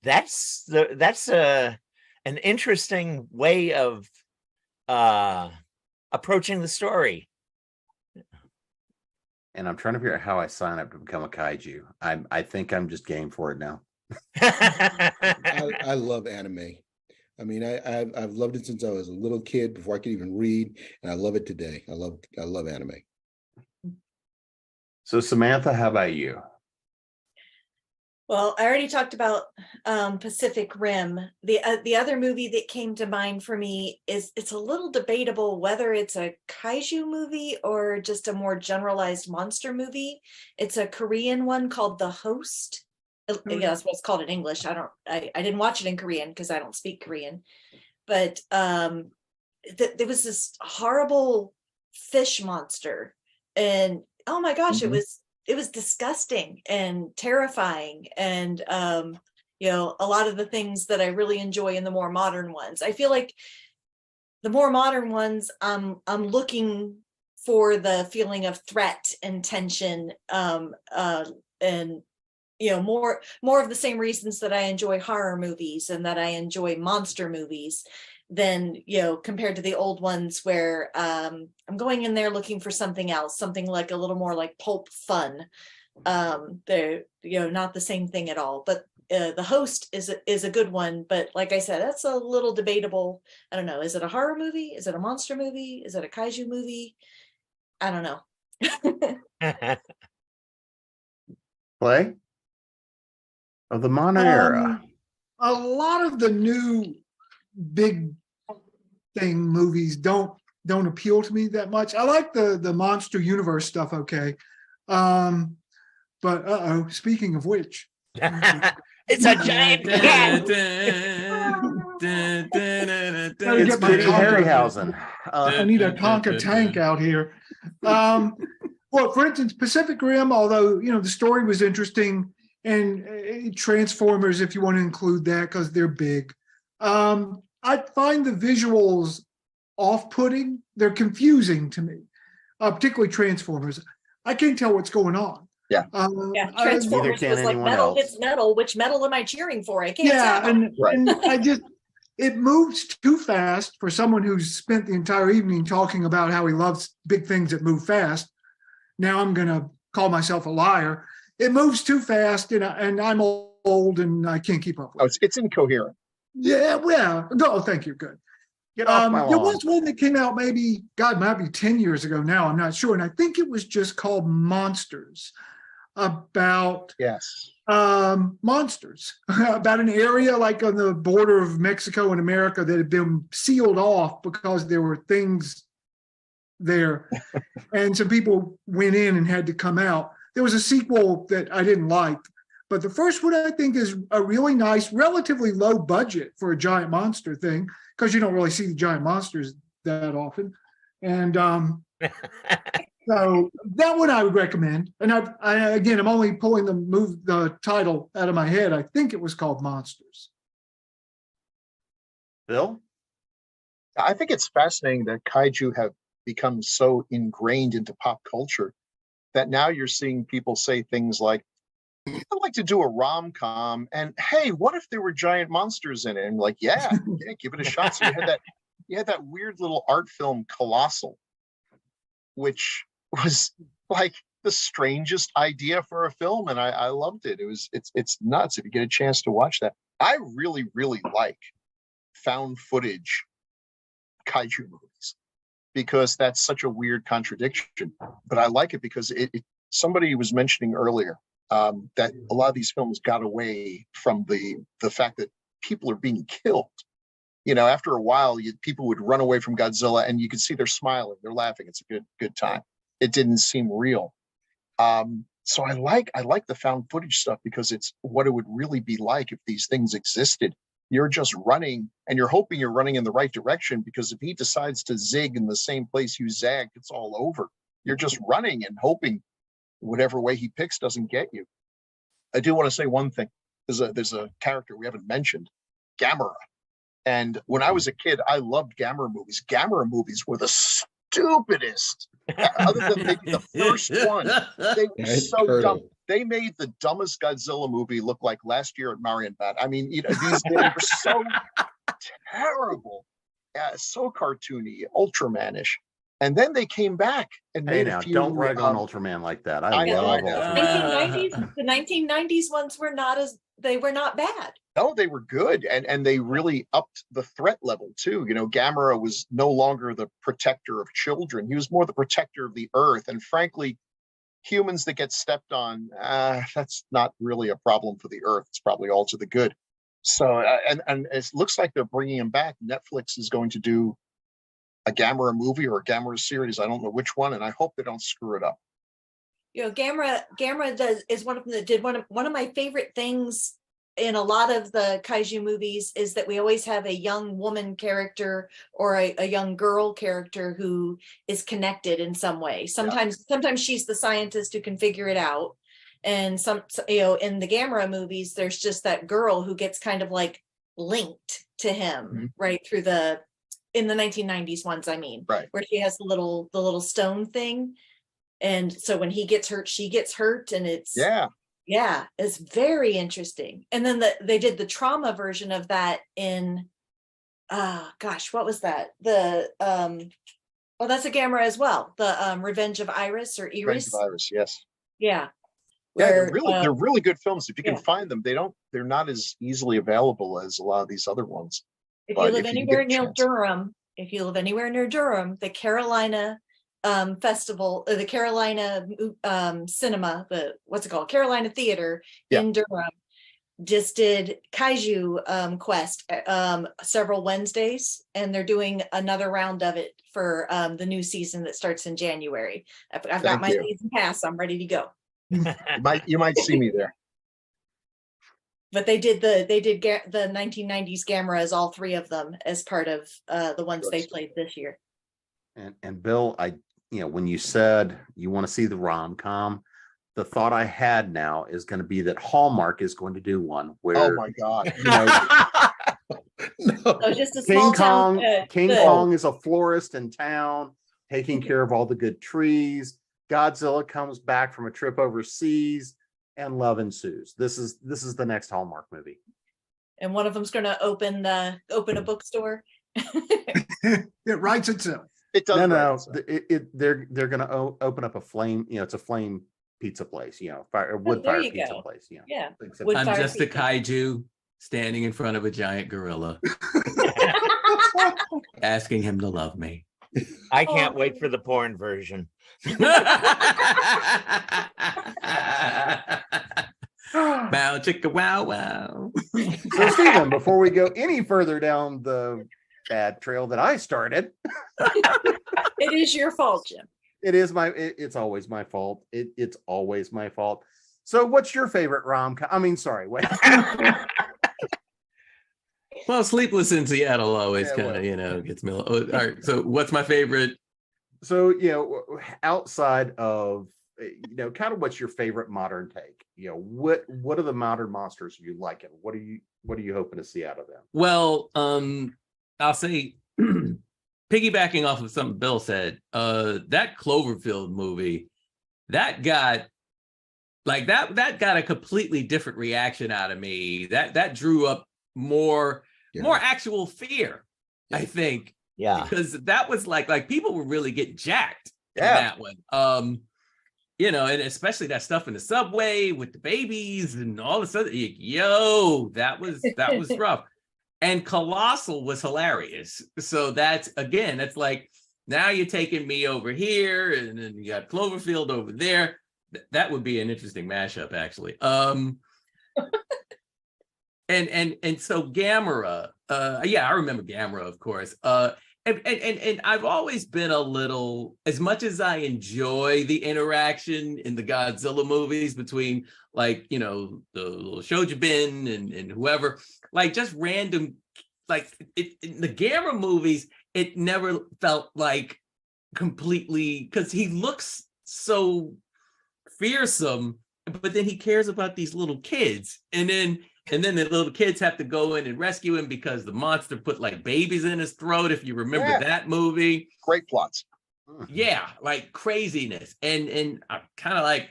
S7: that's an interesting way of approaching the story.
S1: And I'm trying to figure out how I sign up to become a kaiju. I think I'm just game for it now.
S6: I love anime. I mean, I've loved it since I was a little kid, before I could even read, and I love it today. I love anime.
S1: So Samantha, how about you?
S2: Well, I already talked about Pacific Rim. The other movie that came to mind for me is, it's a little debatable whether it's a kaiju movie or just a more generalized monster movie. It's a Korean one called The Host. Yeah, that's what it's called in English. I didn't watch it in Korean because I don't speak Korean. But there was this horrible fish monster, and oh my gosh, it was disgusting and terrifying, and you know, a lot of the things that I really enjoy in the more modern ones. I feel like the more modern ones, I'm looking for the feeling of threat and tension, and you know, more of the same reasons that I enjoy horror movies and that I enjoy monster movies, than, you know, compared to the old ones where I'm going in there looking for something else, something like a little more like pulp fun. They're, you know, not the same thing at all. But The Host is a good one. But like I said, that's a little debatable. I don't know. Is it a horror movie? Is it a monster movie? Is it a kaiju movie? I don't know.
S1: Play of the modern era.
S3: A lot of the new big thing movies don't appeal to me that much. I like the monster universe stuff, okay. But speaking of which,
S7: it's a giant cat.
S1: It's Kitty Harryhausen.
S3: I need a Tonka tank out here. Well, for instance, Pacific Rim, although, you know, the story was interesting, and Transformers, if you want to include that, because they're big. I find the visuals off-putting. They're confusing to me, particularly Transformers. I can't tell what's going on.
S4: Yeah.
S2: Yeah, Transformers was like metal hits metal. Which metal am I cheering for? I can't tell.
S3: And I just, it moves too fast for someone who's spent the entire evening talking about how he loves big things that move fast. Now I'm going to call myself a liar. It moves too fast, and I'm old and I can't keep up with it.
S4: It's incoherent.
S3: Yeah, well, no, thank you. Good.
S1: Get off my lawn.
S3: There was one that came out maybe, God, might be 10 years ago now. I'm not sure. And I think it was just called Monsters, about monsters, about an area like on the border of Mexico and America that had been sealed off because there were things there. And some people went in and had to come out. There was a sequel that I didn't like. But the first one, I think, is a really nice, relatively low budget for a giant monster thing, because you don't really see the giant monsters that often. And so that one I would recommend. And again, I'm only pulling the title out of my head. I think it was called Monsters.
S1: Bill?
S4: I think it's fascinating that kaiju have become so ingrained into pop culture that now you're seeing people say things like, I'd like to do a rom-com, and hey, what if there were giant monsters in it? And like, yeah, give it a shot. So you had that weird little art film, Colossal, which was like the strangest idea for a film, and I loved it. It's nuts if you get a chance to watch that. I really, really like found footage kaiju movies because that's such a weird contradiction. But I like it because somebody was mentioning earlier that a lot of these films got away from the fact that people are being killed. You know, after a while, people would run away from Godzilla, and you could see they're smiling, they're laughing. It's a good time. It didn't seem real. So I like the found footage stuff because it's what it would really be like if these things existed you're just running and you're hoping you're running in the right direction, because if he decides to zig in the same place you zagged, it's all over. You're just running and hoping whatever way he picks doesn't get you. I do want to say one thing. There's a character we haven't mentioned, Gamera. And when I was a kid, I loved Gamera movies. Gamera movies were the stupidest. Other than maybe the first one, they were so dumb. They made the dumbest Godzilla movie look like last year at Marienbad. I mean, you know, they were so terrible, so cartoony, Ultramanish. And then they came back and made a few.
S1: Don't rag on Ultraman like that. I love Ultraman.
S2: 1990s, the 1990s ones were not bad.
S4: No, they were good, and they really upped the threat level too. You know, Gamera was no longer the protector of children; he was more the protector of the Earth. And frankly, humans that get stepped on, that's not really a problem for the Earth. It's probably all to the good. So, and it looks like they're bringing him back. Netflix is going to do a Gamera movie or a Gamera series. I don't know which one, and I hope they don't screw it up.
S2: You know, Gamera is one of them that did one of my favorite things in a lot of the kaiju movies is that we always have a young woman character or a young girl character who is connected in some way. Sometimes she's the scientist who can figure it out. And in the Gamera movies, there's just that girl who gets kind of like linked to him right through in the 1990s ones, I mean,
S4: right,
S2: where she has the little stone thing. And so when he gets hurt, she gets hurt, and it's it's very interesting. And then they did the trauma version of that in what was that? That's a Gamera as well. The Revenge of Iris or Iris.
S4: Revenge of Iris, yes.
S2: Yeah.
S4: They're really good films. If you can find them, they're not as easily available as a lot of these other ones.
S2: If you live anywhere near Durham, the Carolina Festival, the Carolina Cinema, Carolina Theater in Durham just did Kaiju Quest several Wednesdays, and they're doing another round of it for the new season that starts in January. I've got my season pass. I'm ready to go.
S4: You might see me there.
S2: But they did the 1990s Gameras, all three of them, as part of the ones they played this year.
S1: And Bill, when you said you want to see the rom-com, the thought I had now is going to be that Hallmark is going to do one where,
S4: oh my God,
S2: so just a small
S1: King Kong is a florist in town taking care of all the good trees. Godzilla comes back from a trip overseas, and love ensues. This is the next Hallmark movie.
S2: And one of them's going to open a bookstore.
S3: It writes itself.
S4: It does.
S1: No. They're going to open up a flame. It's a flame pizza place. Wood fire pizza place.
S2: Yeah.
S5: I'm just a kaiju standing in front of a giant gorilla, asking him to love me.
S7: I can't wait for the porn version.
S5: Bow chicka wow wow.
S1: So Stephen, before we go any further down the bad trail that I started,
S2: it is your fault, Jim.
S1: It's always my fault. It's always my fault. So what's your favorite rom-com? I mean, sorry, wait.
S5: Well, Sleepless in Seattle always kind of, gets me. All right. So what's my favorite?
S1: So, outside of, kind of what's your favorite modern take? What are the modern monsters you like? And what are you hoping to see out of them?
S5: Well, I'll say, piggybacking off of something Bill said, that Cloverfield movie, that got a completely different reaction out of me. That drew up more actual fear, I think.
S7: Yeah.
S5: Because that was like people were really getting jacked in that one. And especially that stuff in the subway with the babies and all this other, that was rough. And Colossal was hilarious. So that's like, now you're taking me over here, and then you got Cloverfield over there. That would be an interesting mashup, actually. And so Gamera, I remember Gamera, of course. and I've always been a little, as much as I enjoy the interaction in the Godzilla movies between, like, you know, the little Shojibin and whoever, like just random, like in the Gamera movies, it never felt like completely, because he looks so fearsome, but then he cares about these little kids, and then the little kids have to go in and rescue him because the monster put like babies in his throat, if you remember that movie.
S4: Great plots.
S5: Yeah, like craziness. And I'm kind of like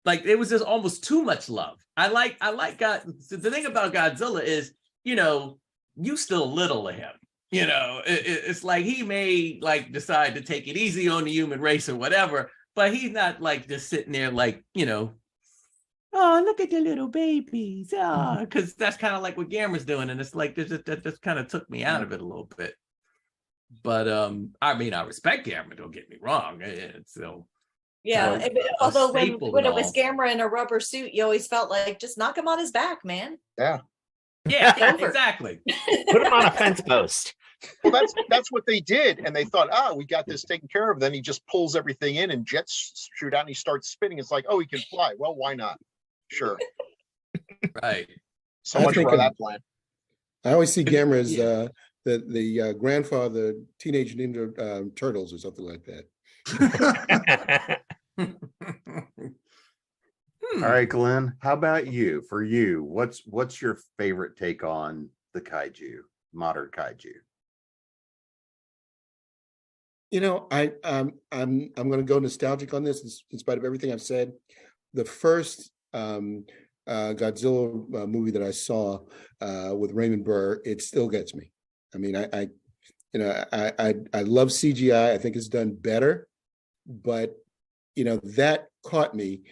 S5: like it was just almost too much love. I like God. The thing about Godzilla is, you know, you still little to him. You know, it's like he may like decide to take it easy on the human race or whatever, but he's not like just sitting there like, you know, oh, look at the little babies. Because that's kind of like what Gamera's doing. And it's like, that just kind of took me out of it a little bit. But I mean, I respect Gamera, don't get me wrong. So
S2: yeah, although when it was Gamera in a rubber suit, you always felt like just knock him on his back, man.
S4: Yeah.
S5: Yeah, exactly.
S7: Put him on a fence post.
S4: Well, that's what they did, and they thought, we got this taken care of. Then he just pulls everything in, and jets shoot out, and he starts spinning. It's like, oh, he can fly. Well, why not? Sure.
S5: Right.
S4: So much for that plan.
S6: I always see Gamera as the grandfather, Teenage Ninja Turtles or something like that.
S1: All right, Glenn, how about you? For you, what's your favorite take on the kaiju, modern kaiju?
S6: You know, I'm going to go nostalgic on this in spite of everything I've said. The first Godzilla movie that I saw with Raymond Burr, it still gets me. I mean, I love CGI. I think it's done better, but you know, that caught me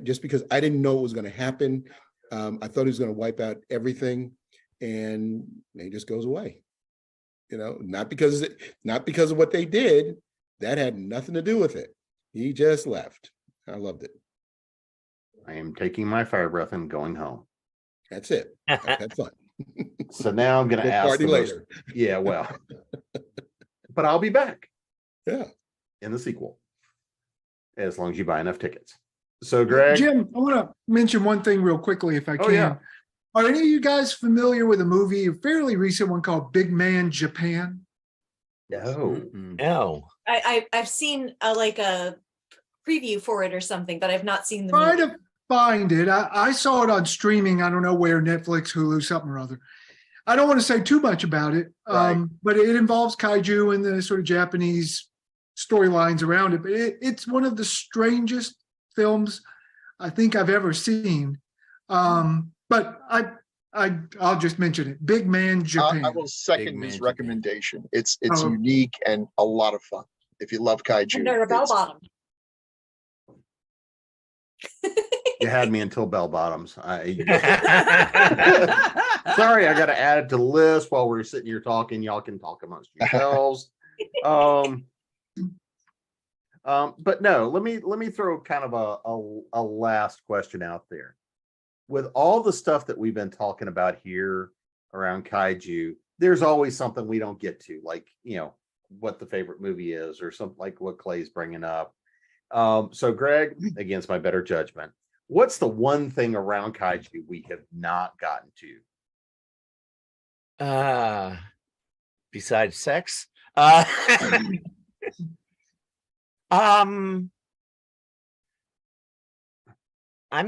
S6: just because I didn't know what was going to happen. I thought he was going to wipe out everything, and he just goes away. You know, not because of what they did. That had nothing to do with it. He just left. I loved it.
S1: I am taking my fire breath and going home.
S6: That's it. That's fun.
S1: So now I'm going to ask
S6: party later.
S1: Yeah, well, but I'll be back.
S6: Yeah,
S1: in the sequel, as long as you buy enough tickets. So, Greg,
S3: Jim, I want to mention one thing real quickly, if I can.
S1: Yeah.
S3: Are any of you guys familiar with a movie, a fairly recent one called Big Man Japan?
S1: No.
S7: No.
S2: I've seen like a preview for it or something, but I've not seen the
S3: Try
S2: movie.
S3: to find it. I saw it on streaming. I don't know where, Netflix, Hulu, something or other. I don't want to say too much about it,
S1: Right.
S3: but it involves kaiju and the sort of Japanese storylines around it. But it's one of the strangest films I think I've ever seen. But I'll just mention it. Big Man Japan.
S4: I will second
S5: Man
S4: his
S5: Japan.
S4: recommendation. It's unique and a lot of fun. If you love kaiju,
S2: Under a bell bottom.
S1: You had me until bell bottoms. Sorry, I got to add it to the list while we're sitting here talking. Y'all can talk amongst yourselves. But no, let me throw kind of a last question out there. With all the stuff that we've been talking about here around kaiju, there's always something we don't get to, like, you know, what the favorite movie is, or something like what Clay's bringing up. So, Greg, against my better judgment, what's the one thing around kaiju we have not gotten to?
S7: Besides sex? I'm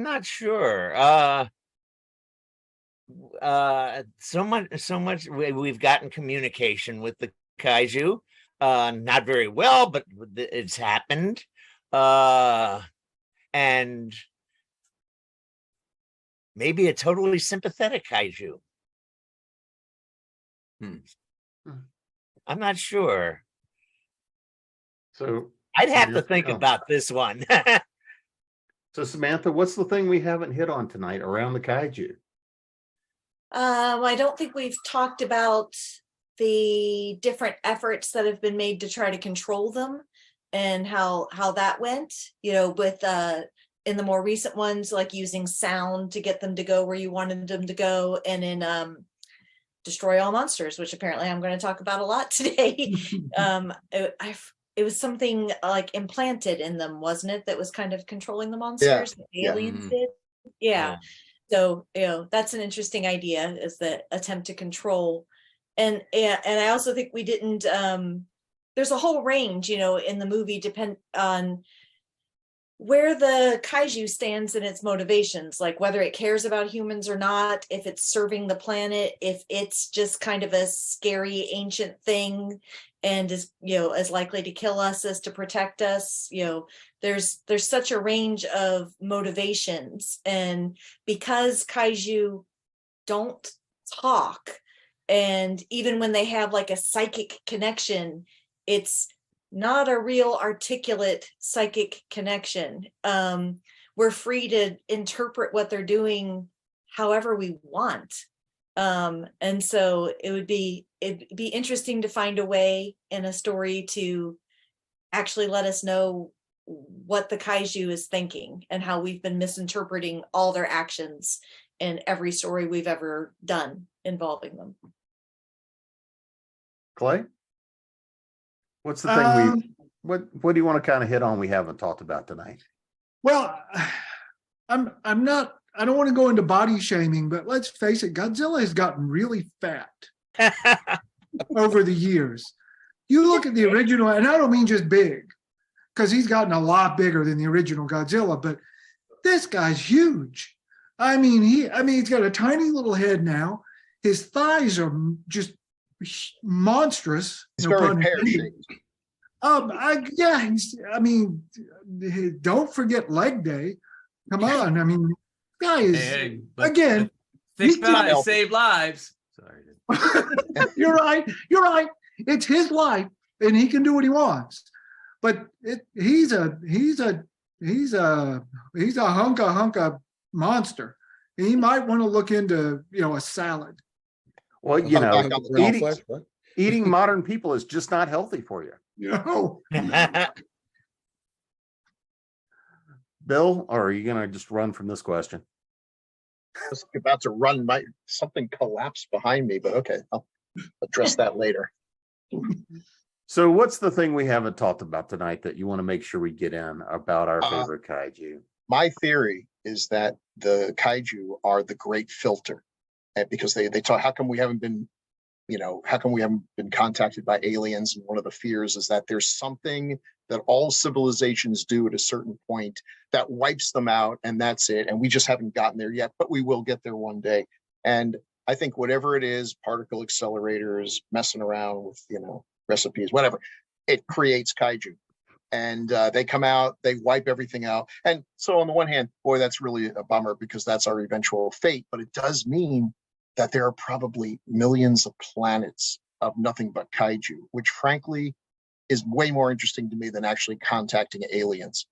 S7: not sure. So much we've gotten communication with the kaiju. Not very well, but it's happened. And maybe a totally sympathetic kaiju. I'm not sure.
S1: So
S7: I'd have to think about this one.
S1: So, Samantha, what's the thing we haven't hit on tonight around the kaiju?
S2: I don't think we've talked about the different efforts that have been made to try to control them and how that went, you know, with in the more recent ones, like using sound to get them to go where you wanted them to go. And in destroy all monsters, which apparently I'm going to talk about a lot today. It was something like implanted in them, wasn't it? That was kind of controlling the monsters. The
S4: yeah.
S2: aliens did. Yeah. So, that's an interesting idea, is the attempt to control. And I also think we didn't, there's a whole range, in the movie, depend on where the kaiju stands in its motivations, like whether it cares about humans or not, if it's serving the planet, if it's just kind of a scary ancient thing and is, as likely to kill us as to protect us. There's such a range of motivations. And because kaiju don't talk, and even when they have like a psychic connection, it's not a real articulate psychic connection. We're free to interpret what they're doing however we want. And so it'd be interesting to find a way in a story to actually let us know what the kaiju is thinking and how we've been misinterpreting all their actions in every story we've ever done involving them.
S1: Clay? What's the thing what do you want to kind of hit on we haven't talked about tonight?
S3: Well, I don't want to go into body shaming, but let's face it, Godzilla has gotten really fat over the years. You look at the original, and I don't mean just big, because he's gotten a lot bigger than the original Godzilla, but this guy's huge. He's got a tiny little head now. His thighs are just monstrous.
S4: It's very pear-shaped.
S3: Don't forget leg day. Come on, guy is
S5: again. Thick thighs save lives. Sorry.
S3: You're right. It's his life, and he can do what he wants. But he's a hunk of monster. He might want to look into a salad.
S1: Well, eating modern people is just not healthy for you.
S3: No.
S1: Bill, or are you going to just run from this question?
S4: I was about to run. Something collapsed behind me, but okay, I'll address that later.
S1: So what's the thing we haven't talked about tonight that you want to make sure we get in about our favorite kaiju?
S4: My theory is that the kaiju are the great filter, because they talk, how come we haven't been contacted by aliens? And one of the fears is that there's something that all civilizations do at a certain point that wipes them out, and that's it. And we just haven't gotten there yet, but we will get there one day. And I think whatever it is, particle accelerators, messing around with, recipes, whatever, it creates kaiju. And they come out, they wipe everything out. And so on the one hand, boy, that's really a bummer, because that's our eventual fate. But it does mean that there are probably millions of planets of nothing but kaiju, which frankly is way more interesting to me than actually contacting aliens,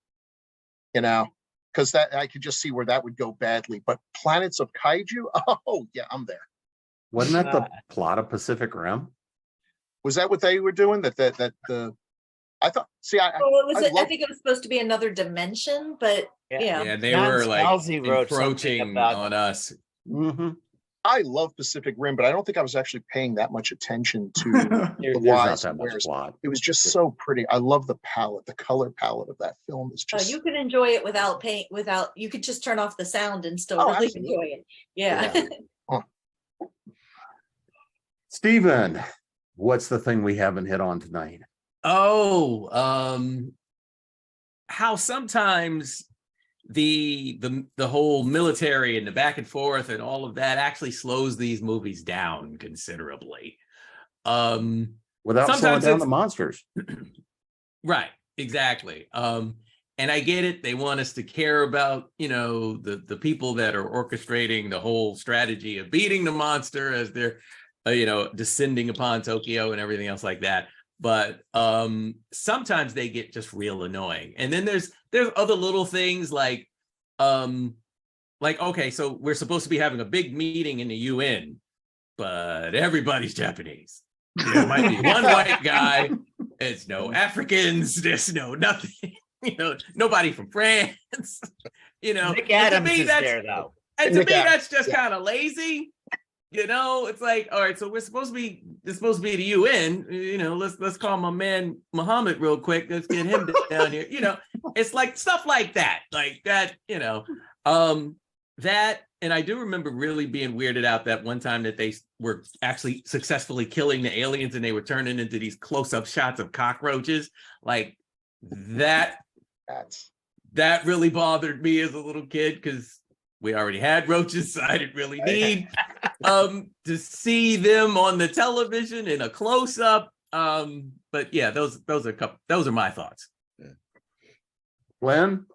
S4: because that I could just see where that would go badly. But planets of kaiju, oh yeah, I'm there.
S1: Wasn't that the plot of Pacific Rim?
S4: Was that what they were doing? I thought. See, I
S2: think it was supposed to be another dimension, but
S5: yeah, they were like encroaching on us.
S1: Mm-hmm.
S4: I love Pacific Rim, but I don't think I was actually paying that much attention to
S1: the whys and wheres.
S4: It was just so pretty. I love the color palette of that film is just.
S2: You can enjoy it without you could just turn off the sound and still really enjoy it. Yeah.
S4: Huh.
S1: Stephen, what's the thing we haven't hit on tonight?
S5: How sometimes the whole military and the back and forth and all of that actually slows these movies down considerably.
S1: Without slowing down the monsters.
S5: Right, exactly. And I get it. They want us to care about, the people that are orchestrating the whole strategy of beating the monster as they're, descending upon Tokyo and everything else like that. But sometimes they get just real annoying. And then there's other little things like okay, so we're supposed to be having a big meeting in the UN, but everybody's Japanese. There might be one white guy. It's no Africans. There's no nothing. Nobody from France.
S7: Nick Adams is there though.
S5: And to me, that's just kind of lazy. It's like, all right, so it's supposed to be the UN. Let's call my man Muhammad real quick. Let's get him down here. It's like stuff like that, that. And I do remember really being weirded out that one time that they were actually successfully killing the aliens and they were turning into these close-up shots of cockroaches. Like that really bothered me as a little kid because we already had roaches, so I didn't really need to see them on the television in a close-up. But yeah, those are my thoughts.
S1: Glenn?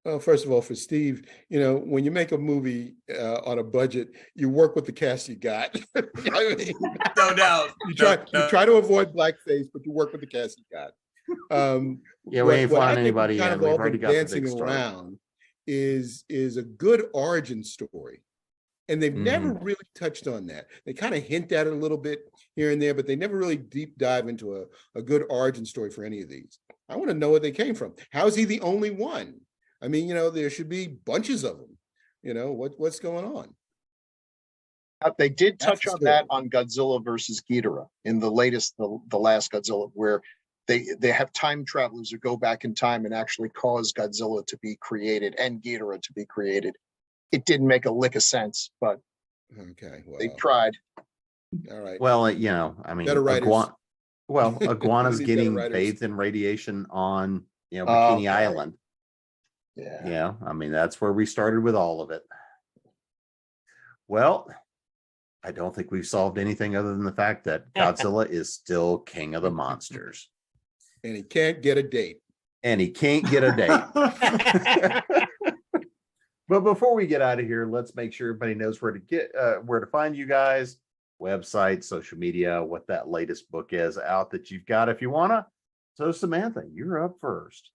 S6: Well, first of all, for Steve, when you make a movie on a budget, you work with the cast you got. I mean,
S5: no doubt.
S6: You try to avoid blackface, but you work with the cast you got.
S1: Yeah, we ain't flying anybody in. We've already got
S6: dancing around is a good origin story. And they've never really touched on that. They kind of hint at it a little bit here and there, but they never really deep dive into a good origin story for any of these. I want to know where they came from. How is he the only one? I mean, there should be bunches of them. What's going on?
S4: They did touch on that on Godzilla versus Ghidorah in the latest, the last Godzilla, where they have time travelers who go back in time and actually cause Godzilla to be created and Ghidorah to be created. It didn't make a lick of sense, but
S6: okay,
S4: they tried.
S6: All right.
S1: Well, I mean, iguanas getting bathed in radiation on Bikini Island. Yeah, I mean, that's where we started with all of it. Well, I don't think we've solved anything other than the fact that Godzilla is still king of the monsters.
S6: And he can't get a date.
S1: But before we get out of here, let's make sure everybody knows where to find you guys, website, social media, what that latest book is out that you've got if you wanna. So Samantha, you're up first.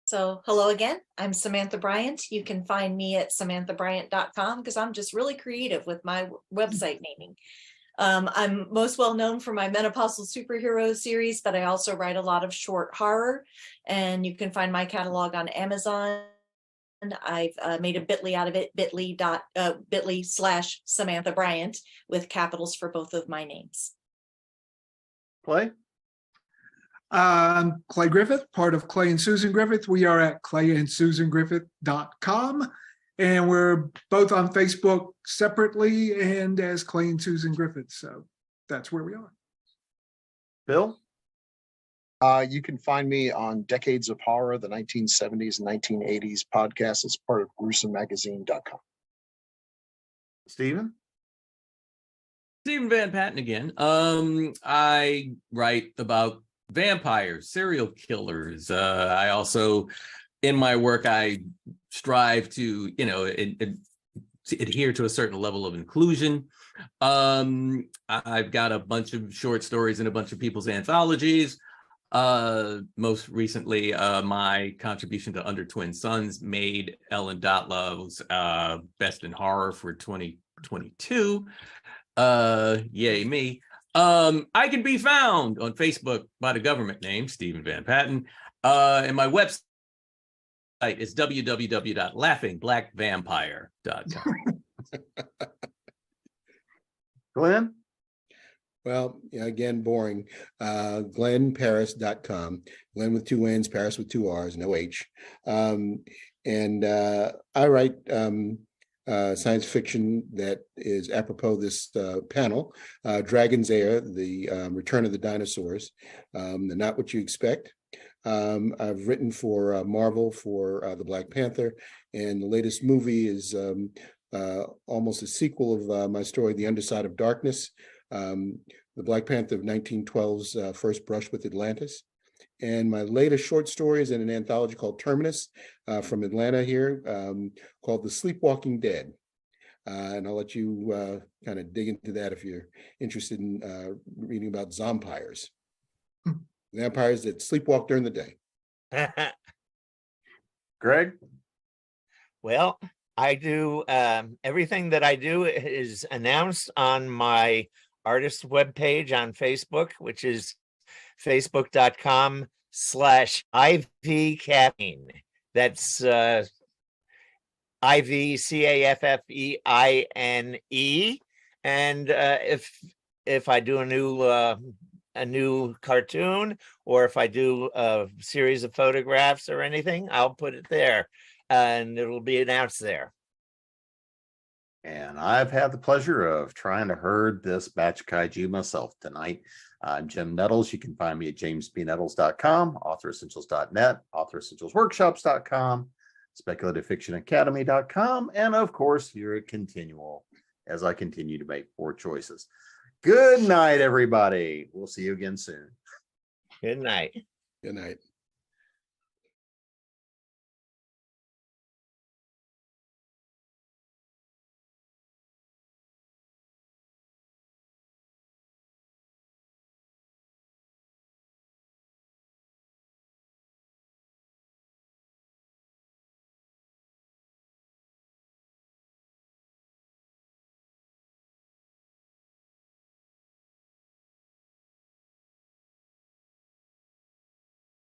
S2: So hello again, I'm Samantha Bryant. You can find me at samanthabryant.com because I'm just really creative with my website naming. I'm most well known for my menopausal superhero series, but I also write a lot of short horror, and you can find my catalog on Amazon. I've made a bit.ly out of it, bit.ly/Samantha Bryant with capitals for both of my names.
S1: Clay?
S3: Clay Griffith, part of Clay and Susan Griffith. We are at clayandsusangriffith.com, and we're both on Facebook separately and as Clay and Susan Griffith. So that's where we are.
S1: Bill?
S4: You can find me on Decades of Horror, the 1970s and 1980s podcast. It's part of gruesomemagazine.com.
S1: Stephen
S5: Van Patten again. I write about vampires, serial killers. I also, in my work, I strive to, adhere to a certain level of inclusion. I've got a bunch of short stories in a bunch of people's anthologies. Most recently, my contribution to Under Twin Suns made Ellen Dotlow's Best in Horror for 2022. Yay me. I can be found on Facebook by the government name, Stephen Van Patten. And my website is www.laughingblackvampire.com.
S1: Glenn?
S6: Well, again, boring. GlennParris.com. Glenn with 2 N's, Parris with 2 R's, no H. And I write science fiction that is apropos this panel. Dragon's Heir, the Return of the Dinosaurs. They're not what you expect. I've written for Marvel for the Black Panther, and the latest movie is almost a sequel of my story, The Underside of Darkness. The Black Panther of 1912's first brush with Atlantis. And my latest short story is in an anthology called Terminus from Atlanta here, called The Sleepwalking Dead. And I'll let you kind of dig into that if you're interested in reading about zompires. Vampires that sleepwalk during the day.
S1: Greg?
S7: Well, I do everything that I do is announced on my artist webpage on Facebook, which is facebook.com/IVCaffeine. That's IVCAFFEINE. And if I do a new cartoon, or if I do a series of photographs or anything, I'll put it there, and it'll be announced there.
S1: And I've had the pleasure of trying to herd this batch of kaiju myself tonight. I'm Jim Nettles. You can find me at jamesbnettles.com, authoressentials.net, authoressentialsworkshops.com, speculativefictionacademy.com, and of course here at ConTinual, as I continue to make poor choices. Good night, everybody. We'll see you again soon.
S7: Good night.
S6: Good night.